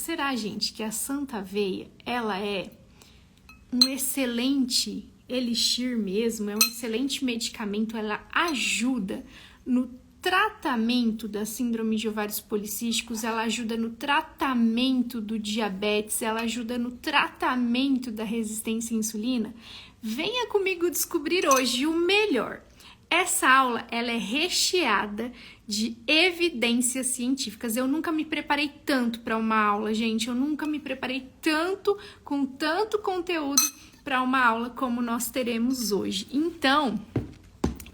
será, gente, que a Santa Aveia, ela é um excelente elixir mesmo, é um excelente medicamento, ela ajuda no tratamento da síndrome de ovários policísticos, ela ajuda no tratamento do diabetes, ela ajuda no tratamento da resistência à insulina? Venha comigo descobrir hoje o melhor. Essa aula, ela é recheada de evidências científicas. Eu nunca me preparei tanto para uma aula, gente. Eu nunca me preparei tanto, com tanto conteúdo para uma aula como nós teremos hoje. Então,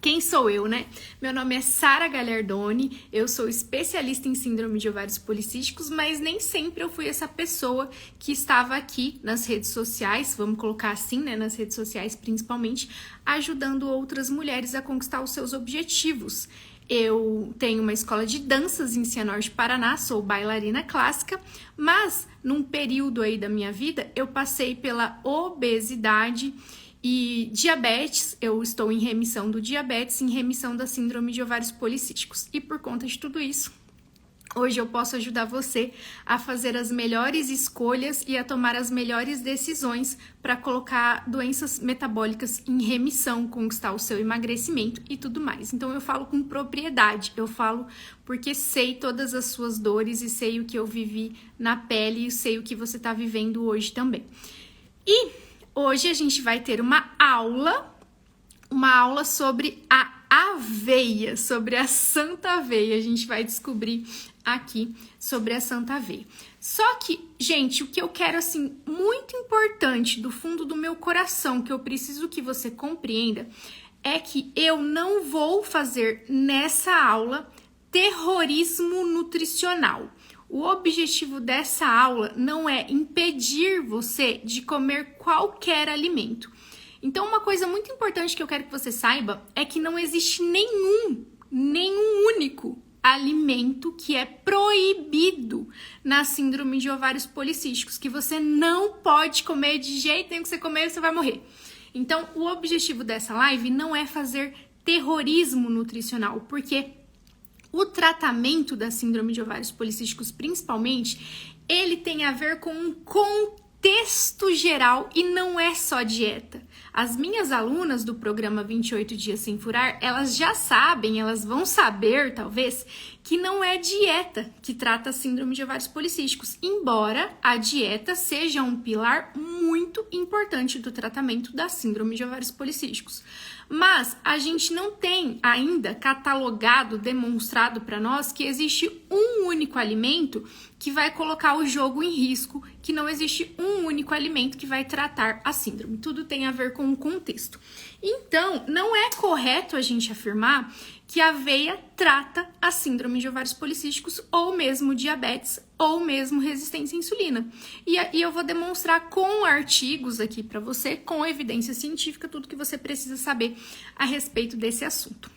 quem sou eu, né? Meu nome é Sara Gagliardoni, eu sou especialista em síndrome de ovários policísticos, mas nem sempre eu fui essa pessoa que estava aqui nas redes sociais, vamos colocar assim, né? Nas redes sociais principalmente, ajudando outras mulheres a conquistar os seus objetivos. Eu tenho uma escola de danças em Cianorte, Paraná, sou bailarina clássica, mas num período aí da minha vida, eu passei pela obesidade e diabetes. Eu estou em remissão do diabetes, em remissão da síndrome de ovários policísticos. E por conta de tudo isso, hoje eu posso ajudar você a fazer as melhores escolhas e a tomar as melhores decisões para colocar doenças metabólicas em remissão, conquistar o seu emagrecimento e tudo mais. Então eu falo com propriedade, eu falo porque sei todas as suas dores e sei o que eu vivi na pele e sei o que você está vivendo hoje também. E hoje a gente vai ter uma aula sobre a aveia, sobre a Santa Aveia. A gente vai descobrir aqui sobre a Santa Aveia. Só que, gente, o que eu quero, assim, muito importante do fundo do meu coração, que eu preciso que você compreenda, é que eu não vou fazer nessa aula terrorismo nutricional. O objetivo dessa aula não é impedir você de comer qualquer alimento. Então, uma coisa muito importante que eu quero que você saiba é que não existe nenhum único alimento que é proibido na síndrome de ovários policísticos, que você não pode comer de jeito nenhum, que você comer, você vai morrer. Então, o objetivo dessa live não é fazer terrorismo nutricional, porque o tratamento da síndrome de ovários policísticos, principalmente, ele tem a ver com um contexto geral e não é só dieta. As minhas alunas do programa 28 Dias Sem Furar, elas já sabem, elas vão saber, talvez, que não é dieta que trata a síndrome de ovários policísticos, embora a dieta seja um pilar muito importante do tratamento da síndrome de ovários policísticos. Mas a gente não tem ainda catalogado, demonstrado para nós que existe um único alimento que vai colocar o jogo em risco, que não existe um único alimento que vai tratar a síndrome. Tudo tem a ver com o contexto. Então, não é correto a gente afirmar que a aveia trata a síndrome de ovários policísticos ou mesmo diabetes ou mesmo resistência à insulina. E eu vou demonstrar com artigos aqui para você, com evidência científica, tudo que você precisa saber a respeito desse assunto,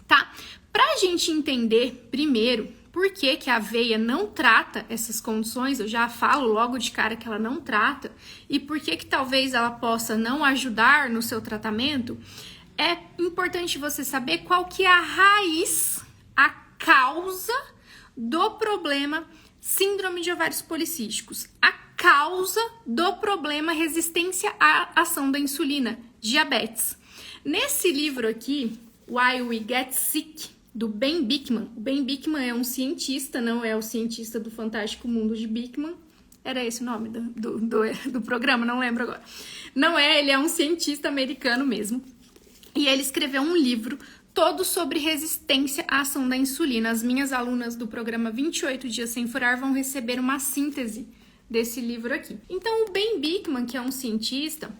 tá? Pra gente entender primeiro por que a aveia não trata essas condições, eu já falo logo de cara que ela não trata, e por que talvez ela possa não ajudar no seu tratamento, é importante você saber qual que é a raiz, a causa do problema síndrome de ovários policísticos, a causa do problema resistência à ação da insulina, diabetes. Nesse livro aqui, Why We Get Sick, do Ben Bikman. O Ben Bikman é um cientista, não é o cientista do Fantástico Mundo de Bikman. Era esse o nome do programa, não lembro agora. Não é, ele é um cientista americano mesmo. E ele escreveu um livro todo sobre resistência à ação da insulina. As minhas alunas do programa 28 Dias Sem Furar vão receber uma síntese desse livro aqui. Então, o Ben Bikman, que é um cientista,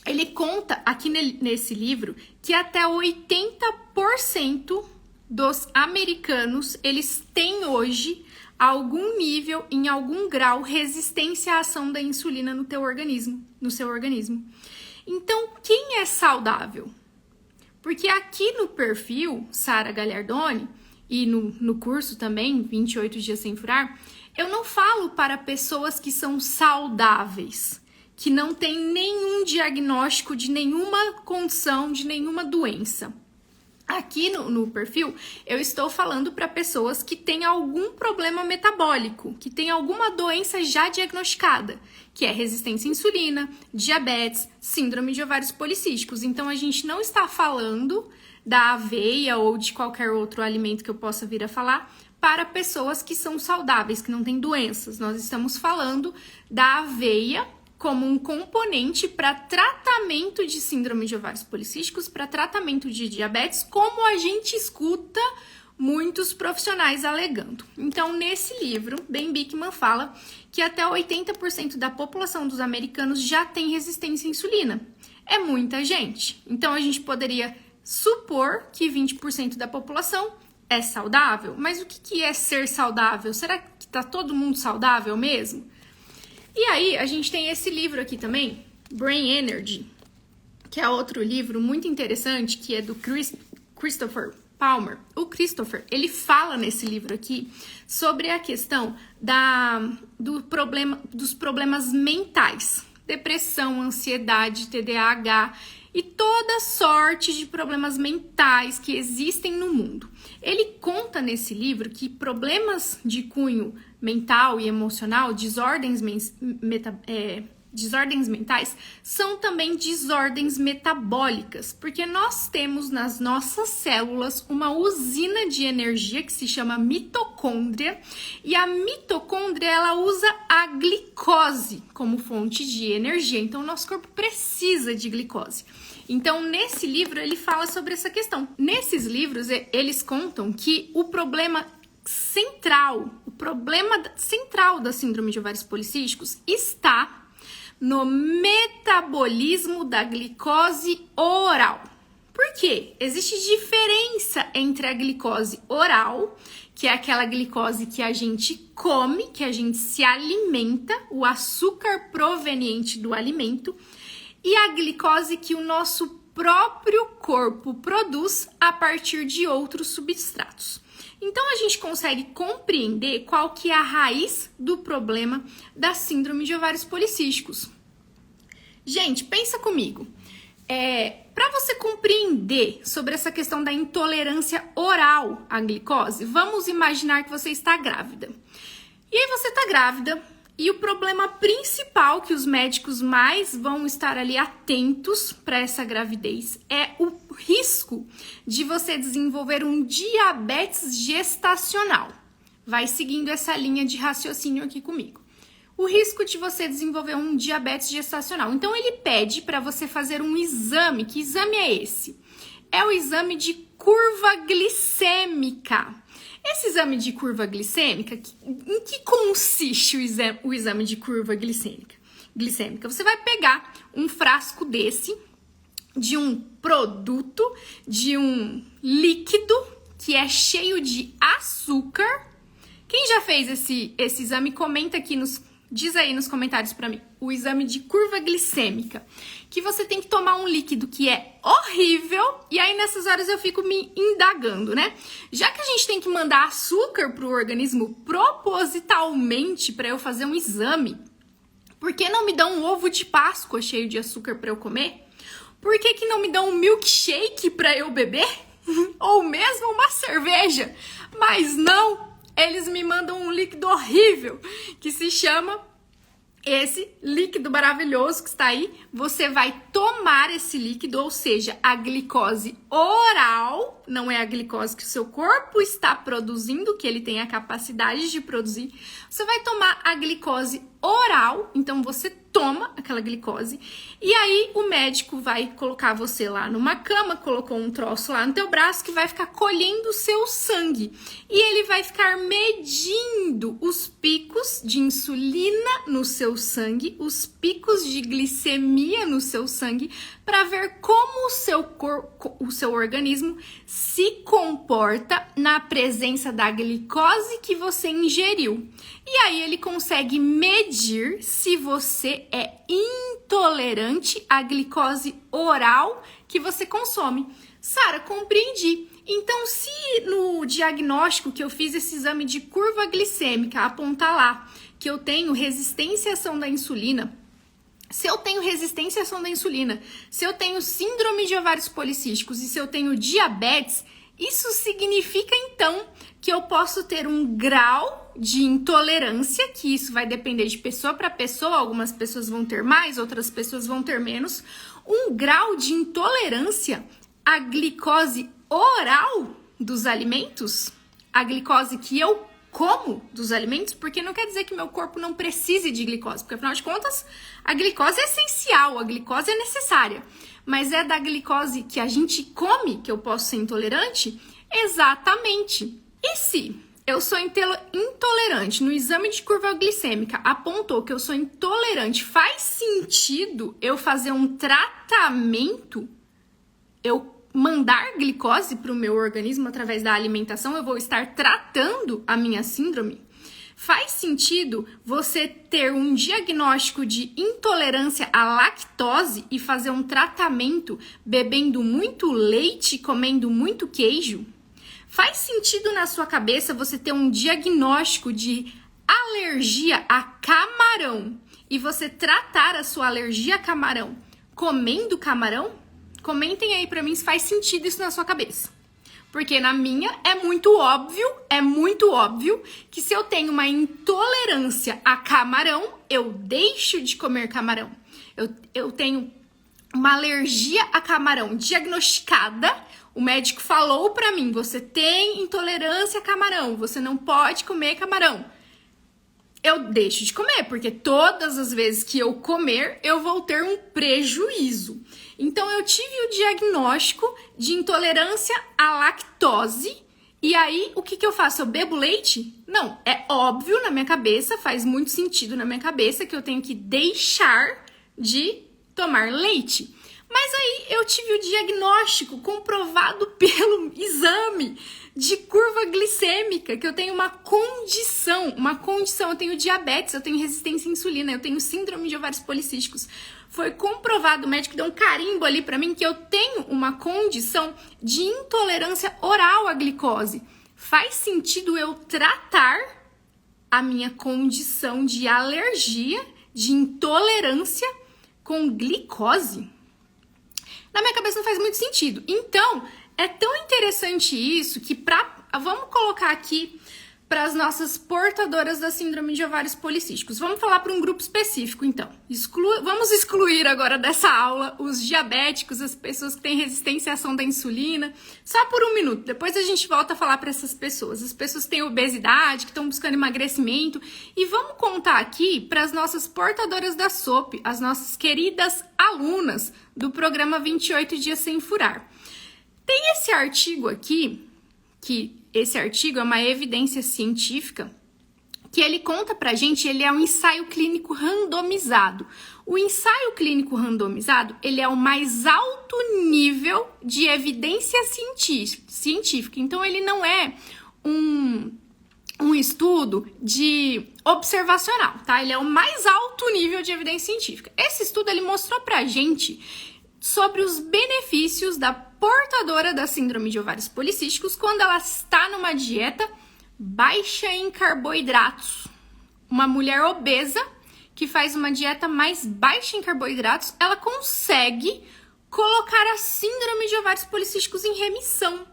ele conta aqui nesse livro que até 80% dos americanos, eles têm hoje algum nível, em algum grau, resistência à ação da insulina no seu organismo. Então, quem é saudável? Porque aqui no perfil Sara Gagliardoni e no curso também, 28 Dias Sem Furar, eu não falo para pessoas que são saudáveis, que não têm nenhum diagnóstico de nenhuma condição, de nenhuma doença. Aqui no perfil, eu estou falando para pessoas que têm algum problema metabólico, que têm alguma doença já diagnosticada, que é resistência à insulina, diabetes, síndrome de ovários policísticos. Então, a gente não está falando da aveia ou de qualquer outro alimento que eu possa vir a falar para pessoas que são saudáveis, que não têm doenças. Nós estamos falando da aveia como um componente para tratamento de síndrome de ovários policísticos, para tratamento de diabetes, como a gente escuta muitos profissionais alegando. Então, nesse livro, Ben Bikman fala que até 80% da população dos americanos já tem resistência à insulina. É muita gente. Então, a gente poderia supor que 20% da população é saudável. Mas o que é ser saudável? Será que está todo mundo saudável mesmo? E aí, a gente tem esse livro aqui também, Brain Energy, que é outro livro muito interessante, que é do Christopher Palmer. O Christopher, ele fala nesse livro aqui sobre a questão dos problemas mentais, depressão, ansiedade, TDAH e toda sorte de problemas mentais que existem no mundo. Ele conta nesse livro que problemas de cunho mental e emocional, desordens mentais, são também desordens metabólicas, porque nós temos nas nossas células uma usina de energia que se chama mitocôndria, e a mitocôndria ela usa a glicose como fonte de energia, então o nosso corpo precisa de glicose. Então, nesse livro, ele fala sobre essa questão. Nesses livros, eles contam que o problema central da síndrome de ovários policísticos está no metabolismo da glicose oral. Por quê? Existe diferença entre a glicose oral, que é aquela glicose que a gente come, que a gente se alimenta, o açúcar proveniente do alimento, e a glicose que o nosso próprio corpo produz a partir de outros substratos. Então, a gente consegue compreender qual que é a raiz do problema da síndrome de ovários policísticos. Gente, pensa comigo. Para você compreender sobre essa questão da intolerância oral à glicose, vamos imaginar que você está grávida. E aí você está grávida e o problema principal que os médicos mais vão estar ali atentos para essa gravidez é o risco de você desenvolver um diabetes gestacional. Vai seguindo essa linha de raciocínio aqui comigo. O risco de você desenvolver um diabetes gestacional. Então, ele pede para você fazer um exame. Que exame é esse? É o exame de curva glicêmica. Esse exame de curva glicêmica, em que consiste o exame de curva glicêmica? Você vai pegar um frasco desse, de um produto, de um líquido que é cheio de açúcar. Quem já fez esse exame, comenta aqui diz aí nos comentários para mim, o exame de curva glicêmica, que você tem que tomar um líquido que é horrível, e aí nessas horas eu fico me indagando, né? Já que a gente tem que mandar açúcar pro organismo propositalmente para eu fazer um exame, por que não me dão um ovo de Páscoa cheio de açúcar para eu comer? Por que não me dão um milkshake para eu beber? Ou mesmo uma cerveja? Mas não! Eles me mandam um líquido horrível que se chama esse líquido maravilhoso que está aí. Você vai tomar esse líquido, ou seja, a glicose oral, não é a glicose que o seu corpo está produzindo, que ele tem a capacidade de produzir. Você vai tomar a glicose oral, então você toma aquela glicose e aí o médico vai colocar você lá numa cama, colocou um troço lá no teu braço que vai ficar colhendo o seu sangue e ele vai ficar medindo os picos de insulina no seu sangue, os picos de glicemia no seu sangue, para ver como o seu organismo se comporta na presença da glicose que você ingeriu. E aí ele consegue medir se você é intolerante à glicose oral que você consome. Sara, compreendi. Então, se no diagnóstico que eu fiz esse exame de curva glicêmica apontar lá que eu tenho resistência à ação da insulina, Se eu tenho resistência à ação da insulina, se eu tenho síndrome de ovários policísticos e se eu tenho diabetes, isso significa então que eu posso ter um grau de intolerância, que isso vai depender de pessoa para pessoa, algumas pessoas vão ter mais, outras pessoas vão ter menos, um grau de intolerância à glicose oral dos alimentos, a glicose que eu como dos alimentos, porque não quer dizer que meu corpo não precise de glicose, porque afinal de contas, a glicose é essencial, a glicose é necessária, mas é da glicose que a gente come que eu posso ser intolerante? Exatamente. E se eu sou intolerante, no exame de curva glicêmica apontou que eu sou intolerante, faz sentido eu fazer um tratamento, eu mandar glicose para o meu organismo através da alimentação, eu vou estar tratando a minha síndrome? Faz sentido você ter um diagnóstico de intolerância à lactose e fazer um tratamento bebendo muito leite, comendo muito queijo? Faz sentido na sua cabeça você ter um diagnóstico de alergia a camarão e você tratar a sua alergia a camarão comendo camarão? Comentem aí pra mim se faz sentido isso na sua cabeça. Porque na minha é muito óbvio que se eu tenho uma intolerância a camarão, eu deixo de comer camarão. Eu tenho uma alergia a camarão diagnosticada, o médico falou pra mim, você tem intolerância a camarão, você não pode comer camarão. Eu deixo de comer, porque todas as vezes que eu comer, eu vou ter um prejuízo. Então, eu tive o diagnóstico de intolerância à lactose. E aí, o que eu faço? Eu bebo leite? Não, é óbvio na minha cabeça, faz muito sentido na minha cabeça que eu tenho que deixar de tomar leite. Mas aí, eu tive o diagnóstico comprovado pelo exame de curva glicêmica, que eu tenho uma condição, eu tenho diabetes, eu tenho resistência à insulina, eu tenho síndrome de ovários policísticos. Foi comprovado, o médico deu um carimbo ali pra mim que eu tenho uma condição de intolerância oral à glicose. Faz sentido eu tratar a minha condição de alergia, de intolerância com glicose? Na minha cabeça não faz muito sentido. Então, é tão interessante isso que vamos colocar aqui para as nossas portadoras da síndrome de ovários policísticos. Vamos falar para um grupo específico, então. Vamos excluir agora dessa aula os diabéticos, as pessoas que têm resistência à ação da insulina, só por um minuto. Depois a gente volta a falar para essas pessoas. As pessoas que têm obesidade, que estão buscando emagrecimento. E vamos contar aqui para as nossas portadoras da SOP, as nossas queridas alunas do programa 28 Dias Sem Furar. Tem esse artigo aqui, que esse artigo é uma evidência científica, que ele conta pra gente, ele é um ensaio clínico randomizado. O ensaio clínico randomizado, ele é o mais alto nível de evidência científica. Então, ele não é um estudo de observacional, tá? Ele é o mais alto nível de evidência científica. Esse estudo, ele mostrou pra gente sobre os benefícios da portadora da síndrome de ovários policísticos quando ela está numa dieta baixa em carboidratos. Uma mulher obesa que faz uma dieta mais baixa em carboidratos, ela consegue colocar a síndrome de ovários policísticos em remissão.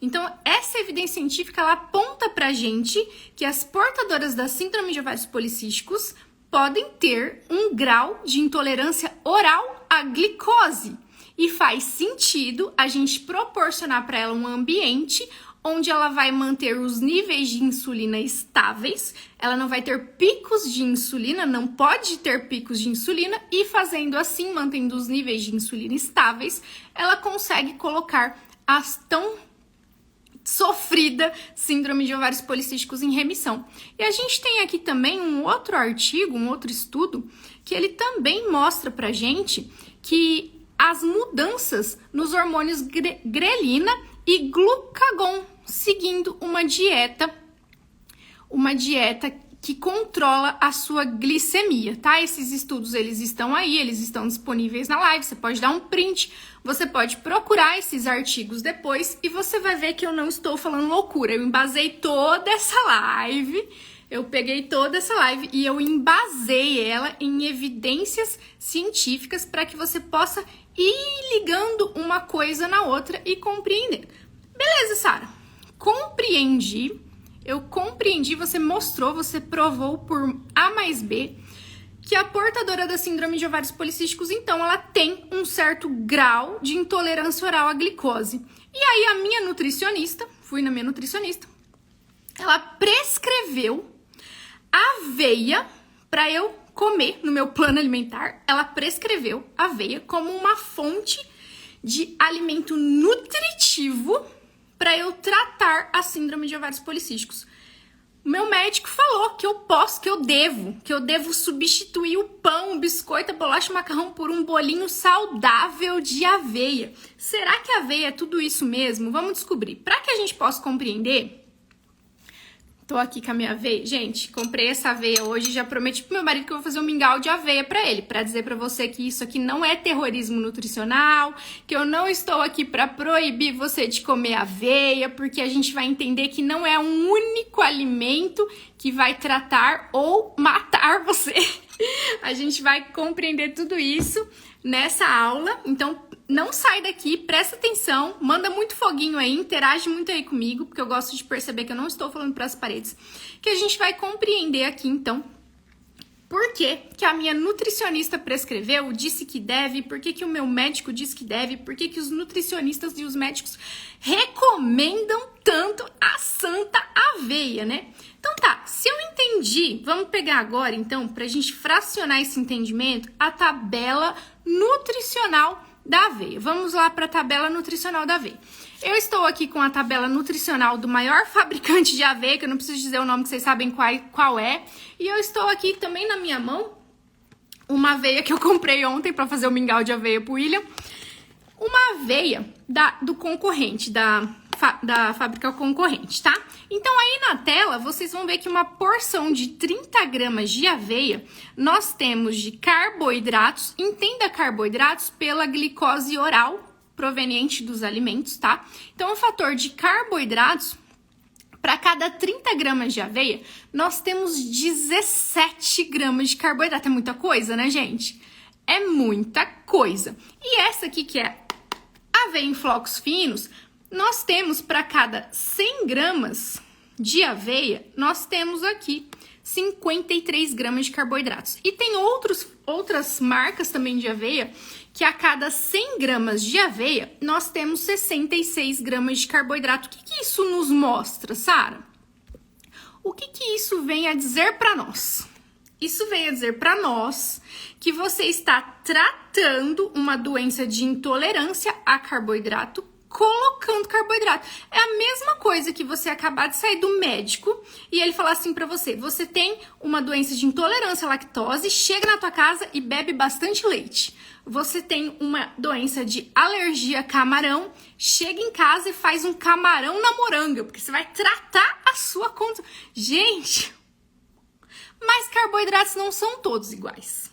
Então, essa evidência científica, ela aponta pra gente que as portadoras da síndrome de ovários policísticos podem ter um grau de intolerância oral à glicose. E faz sentido a gente proporcionar para ela um ambiente onde ela vai manter os níveis de insulina estáveis, ela não vai ter picos de insulina, não pode ter picos de insulina, e fazendo assim, mantendo os níveis de insulina estáveis, ela consegue colocar as tão sofrida síndrome de ovários policísticos em remissão. E a gente tem aqui também um outro artigo, um outro estudo, que ele também mostra pra gente que as mudanças nos hormônios grelina e glucagon, seguindo uma dieta que controla a sua glicemia, tá? Esses estudos, eles estão aí, eles estão disponíveis na live, você pode dar um print, você pode procurar esses artigos depois e você vai ver que eu não estou falando loucura, eu embasei toda essa live, Eu peguei toda essa live e eu embasei ela em evidências científicas para que você possa ir ligando uma coisa na outra e compreendendo. Beleza, Sara? Compreendi. Eu compreendi, você mostrou, você provou por A mais B que a portadora da síndrome de ovários policísticos, então, ela tem um certo grau de intolerância oral à glicose. E aí a minha nutricionista, fui na minha nutricionista, ela prescreveu aveia para eu comer no meu plano alimentar. Ela prescreveu aveia como uma fonte de alimento nutritivo para eu tratar a síndrome de ovários policísticos. O meu médico falou que eu posso, que eu devo substituir o pão, o biscoito, a bolacha, o macarrão por um bolinho saudável de aveia. Será que a aveia é tudo isso mesmo? Vamos descobrir. Para que a gente possa compreender, tô aqui com a minha aveia. Gente, comprei essa aveia hoje, já prometi pro meu marido que eu vou fazer um mingau de aveia pra ele, pra dizer pra você que isso aqui não é terrorismo nutricional, que eu não estou aqui pra proibir você de comer aveia, porque a gente vai entender que não é um único alimento que vai tratar ou matar você. A gente vai compreender tudo isso nessa aula, então não sai daqui, presta atenção, manda muito foguinho aí, interage muito aí comigo, porque eu gosto de perceber que eu não estou falando para as paredes, que a gente vai compreender aqui, então, por que que a minha nutricionista prescreveu, disse que deve, por que que o meu médico disse que deve, por que que os nutricionistas e os médicos recomendam tanto a santa aveia, né? Então tá, se eu entendi, vamos pegar agora, então, pra gente fracionar esse entendimento, a tabela nutricional da aveia. Vamos lá para a tabela nutricional da aveia. Eu estou aqui com a tabela nutricional do maior fabricante de aveia, que eu não preciso dizer o nome, que vocês sabem qual é. E eu estou aqui também na minha mão, uma aveia que eu comprei ontem para fazer o mingau de aveia pro William. Uma aveia do concorrente, da fábrica concorrente, tá? Então aí na tela vocês vão ver que uma porção de 30 gramas de aveia nós temos de carboidratos, entenda carboidratos pela glicose oral proveniente dos alimentos, tá? Então o fator de carboidratos, para cada 30 gramas de aveia, nós temos 17 gramas de carboidrato. É muita coisa, né, gente? É muita coisa. E essa aqui que é aveia em flocos finos, nós temos para cada 100 gramas de aveia, nós temos aqui 53 gramas de carboidratos. E tem outras marcas também de aveia, que a cada 100 gramas de aveia, nós temos 66 gramas de carboidrato. O que isso nos mostra, Sara? O que isso vem a dizer para nós? Isso vem a dizer para nós que você está tratando uma doença de intolerância a carboidrato colocando carboidrato. É a mesma coisa que você acabar de sair do médico e ele falar assim pra você, você tem uma doença de intolerância à lactose, chega na tua casa e bebe bastante leite. Você tem uma doença de alergia a camarão, chega em casa e faz um camarão na moranga, porque você vai tratar a sua conta. Gente, mas carboidratos não são todos iguais.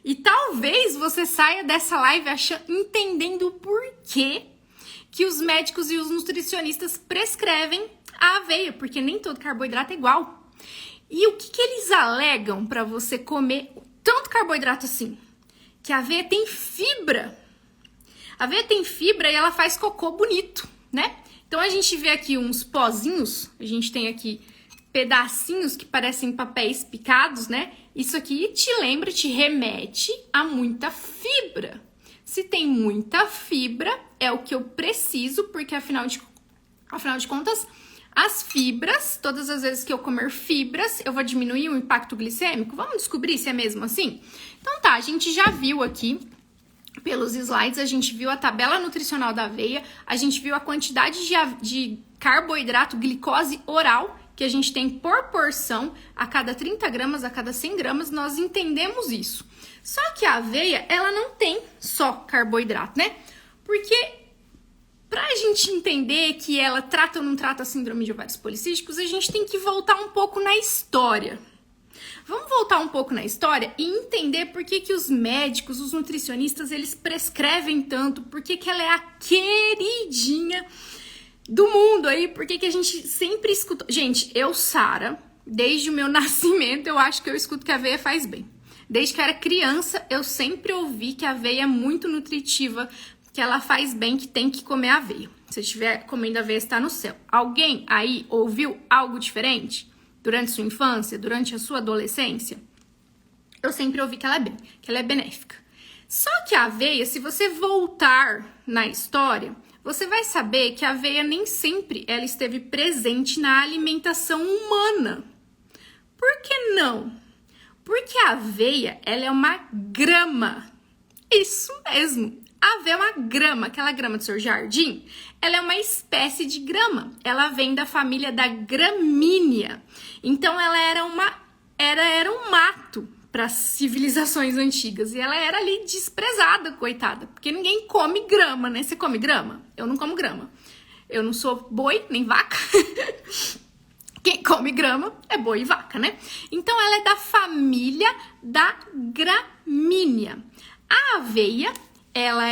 E talvez você saia dessa live entendendo o porquê que os médicos e os nutricionistas prescrevem a aveia, porque nem todo carboidrato é igual. E o que eles alegam para você comer tanto carboidrato assim? Que a aveia tem fibra. A aveia tem fibra e ela faz cocô bonito, né? Então a gente vê aqui uns pozinhos, a gente tem aqui pedacinhos que parecem papéis picados, né? Isso aqui te remete a muita fibra. Se tem muita fibra, é o que eu preciso, porque afinal de contas, as fibras, todas as vezes que eu comer fibras, eu vou diminuir o impacto glicêmico? Vamos descobrir se é mesmo assim? Então tá, a gente já viu aqui, pelos slides, a gente viu a tabela nutricional da aveia, a gente viu a quantidade de carboidrato, glicose oral, que a gente tem por porção, a cada 30 gramas, a cada 100 gramas, nós entendemos isso. Só que a aveia, ela não tem só carboidrato, né? Porque pra gente entender que ela trata ou não trata a síndrome de ovários policísticos, a gente tem que voltar um pouco na história. Vamos voltar um pouco na história e entender por que os médicos, os nutricionistas, eles prescrevem tanto, por que ela é a queridinha do mundo aí, por que a gente sempre escuta... Gente, eu, Sara, Desde o meu nascimento, eu acho que eu escuto que a aveia faz bem. Desde que eu era criança, eu sempre ouvi que a aveia é muito nutritiva, que ela faz bem, que tem que comer aveia. Se estiver comendo aveia, está no céu. Alguém aí ouviu algo diferente durante sua infância, durante a sua adolescência? Eu sempre ouvi que ela é bem, que ela é benéfica. Só que a aveia, se você voltar na história, você vai saber que a aveia nem sempre ela esteve presente na alimentação humana. Por que não? Porque a aveia, ela é uma grama. Isso mesmo. A aveia é uma grama, aquela grama do seu jardim, ela é uma espécie de grama. Ela vem da família da gramínea. Então, ela era um mato para as civilizações antigas. E ela era ali desprezada, coitada. Porque ninguém come grama, né? Você come grama? Eu não como grama. Eu não sou boi, nem vaca. Quem come grama é boi e vaca, né? Então, ela é da família da gramínea. A aveia, ela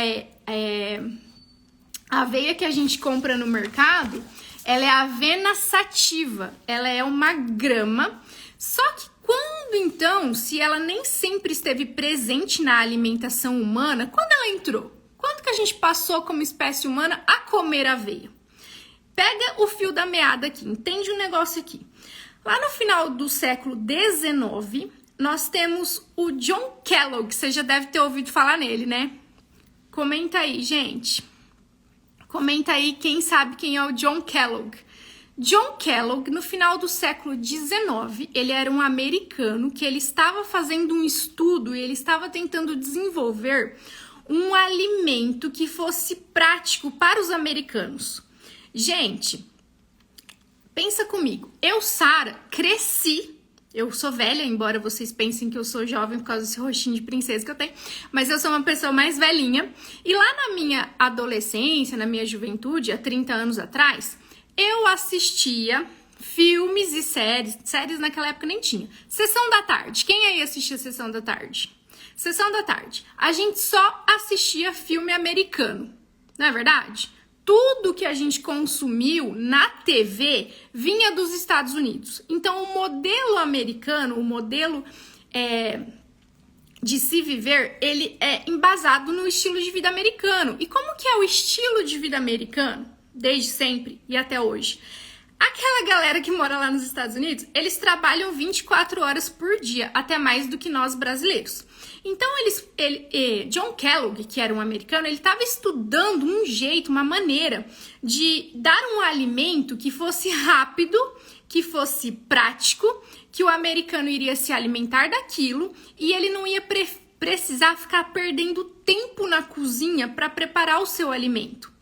a aveia que a gente compra no mercado, ela é avena sativa. Ela é uma grama. Só que quando, então, se ela nem sempre esteve presente na alimentação humana, quando ela entrou? Quando que a gente passou como espécie humana a comer aveia? Pega o fio da meada aqui, entende um negócio aqui. Lá no final do século XIX, nós temos o John Kellogg, você já deve ter ouvido falar nele, né? Comenta aí, gente. Comenta aí quem sabe quem é o John Kellogg. John Kellogg, no final do século XIX, ele era um americano que ele estava fazendo um estudo e ele estava tentando desenvolver um alimento que fosse prático para os americanos. Gente, pensa comigo. Eu, Sara, cresci. Eu sou velha, embora vocês pensem que eu sou jovem por causa desse rostinho de princesa que eu tenho, mas eu sou uma pessoa mais velhinha. E lá na minha adolescência, na minha juventude, há 30 anos atrás, eu assistia filmes e séries naquela época nem tinha. Sessão da tarde. Quem aí assistia Sessão da tarde? Sessão da tarde. A gente só assistia filme americano, não é verdade? Tudo que a gente consumiu na TV vinha dos Estados Unidos. Então, o modelo americano, o modelo de se viver, ele é embasado no estilo de vida americano. E como que é o estilo de vida americano? Desde sempre e até hoje. Aquela galera que mora lá nos Estados Unidos, eles trabalham 24 horas por dia, até mais do que nós brasileiros. Então, John Kellogg, que era um americano, ele estava estudando um jeito, uma maneira de dar um alimento que fosse rápido, que fosse prático, que o americano iria se alimentar daquilo e ele não ia precisar ficar perdendo tempo na cozinha para preparar o seu alimento.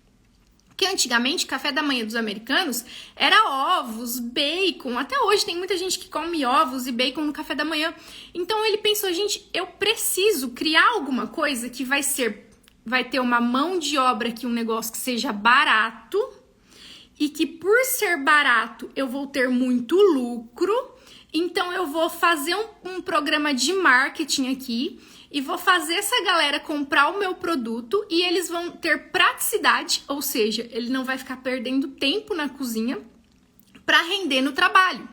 Que antigamente o café da manhã dos americanos era ovos, bacon. Até hoje tem muita gente que come ovos e bacon no café da manhã. Então ele pensou, gente, eu preciso criar alguma coisa que vai ter uma mão de obra aqui, um negócio que seja barato e que por ser barato eu vou ter muito lucro. Então eu vou fazer um programa de marketing aqui e vou fazer essa galera comprar o meu produto e eles vão ter praticidade, ou seja, ele não vai ficar perdendo tempo na cozinha para render no trabalho.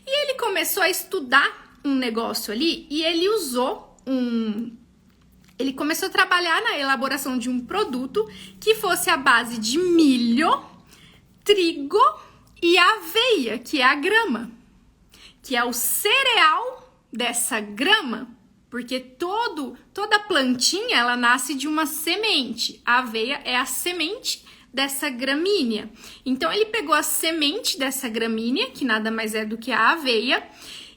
E ele começou a estudar um negócio ali e ele ele começou a trabalhar na elaboração de um produto que fosse à base de milho, trigo e aveia, que é a grama, que é o cereal dessa grama. Porque toda plantinha, ela nasce de uma semente. A aveia é a semente dessa gramínea. Então, ele pegou a semente dessa gramínea, que nada mais é do que a aveia,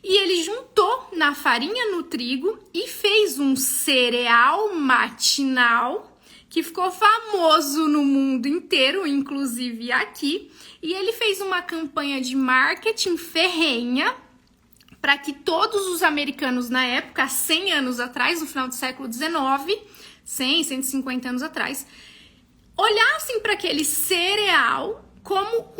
e ele juntou na farinha, no trigo, e fez um cereal matinal, que ficou famoso no mundo inteiro, inclusive aqui. E ele fez uma campanha de marketing ferrenha, para que todos os americanos na época, há 100 anos atrás, no final do século XIX, 100, 150 anos atrás, olhassem para aquele cereal como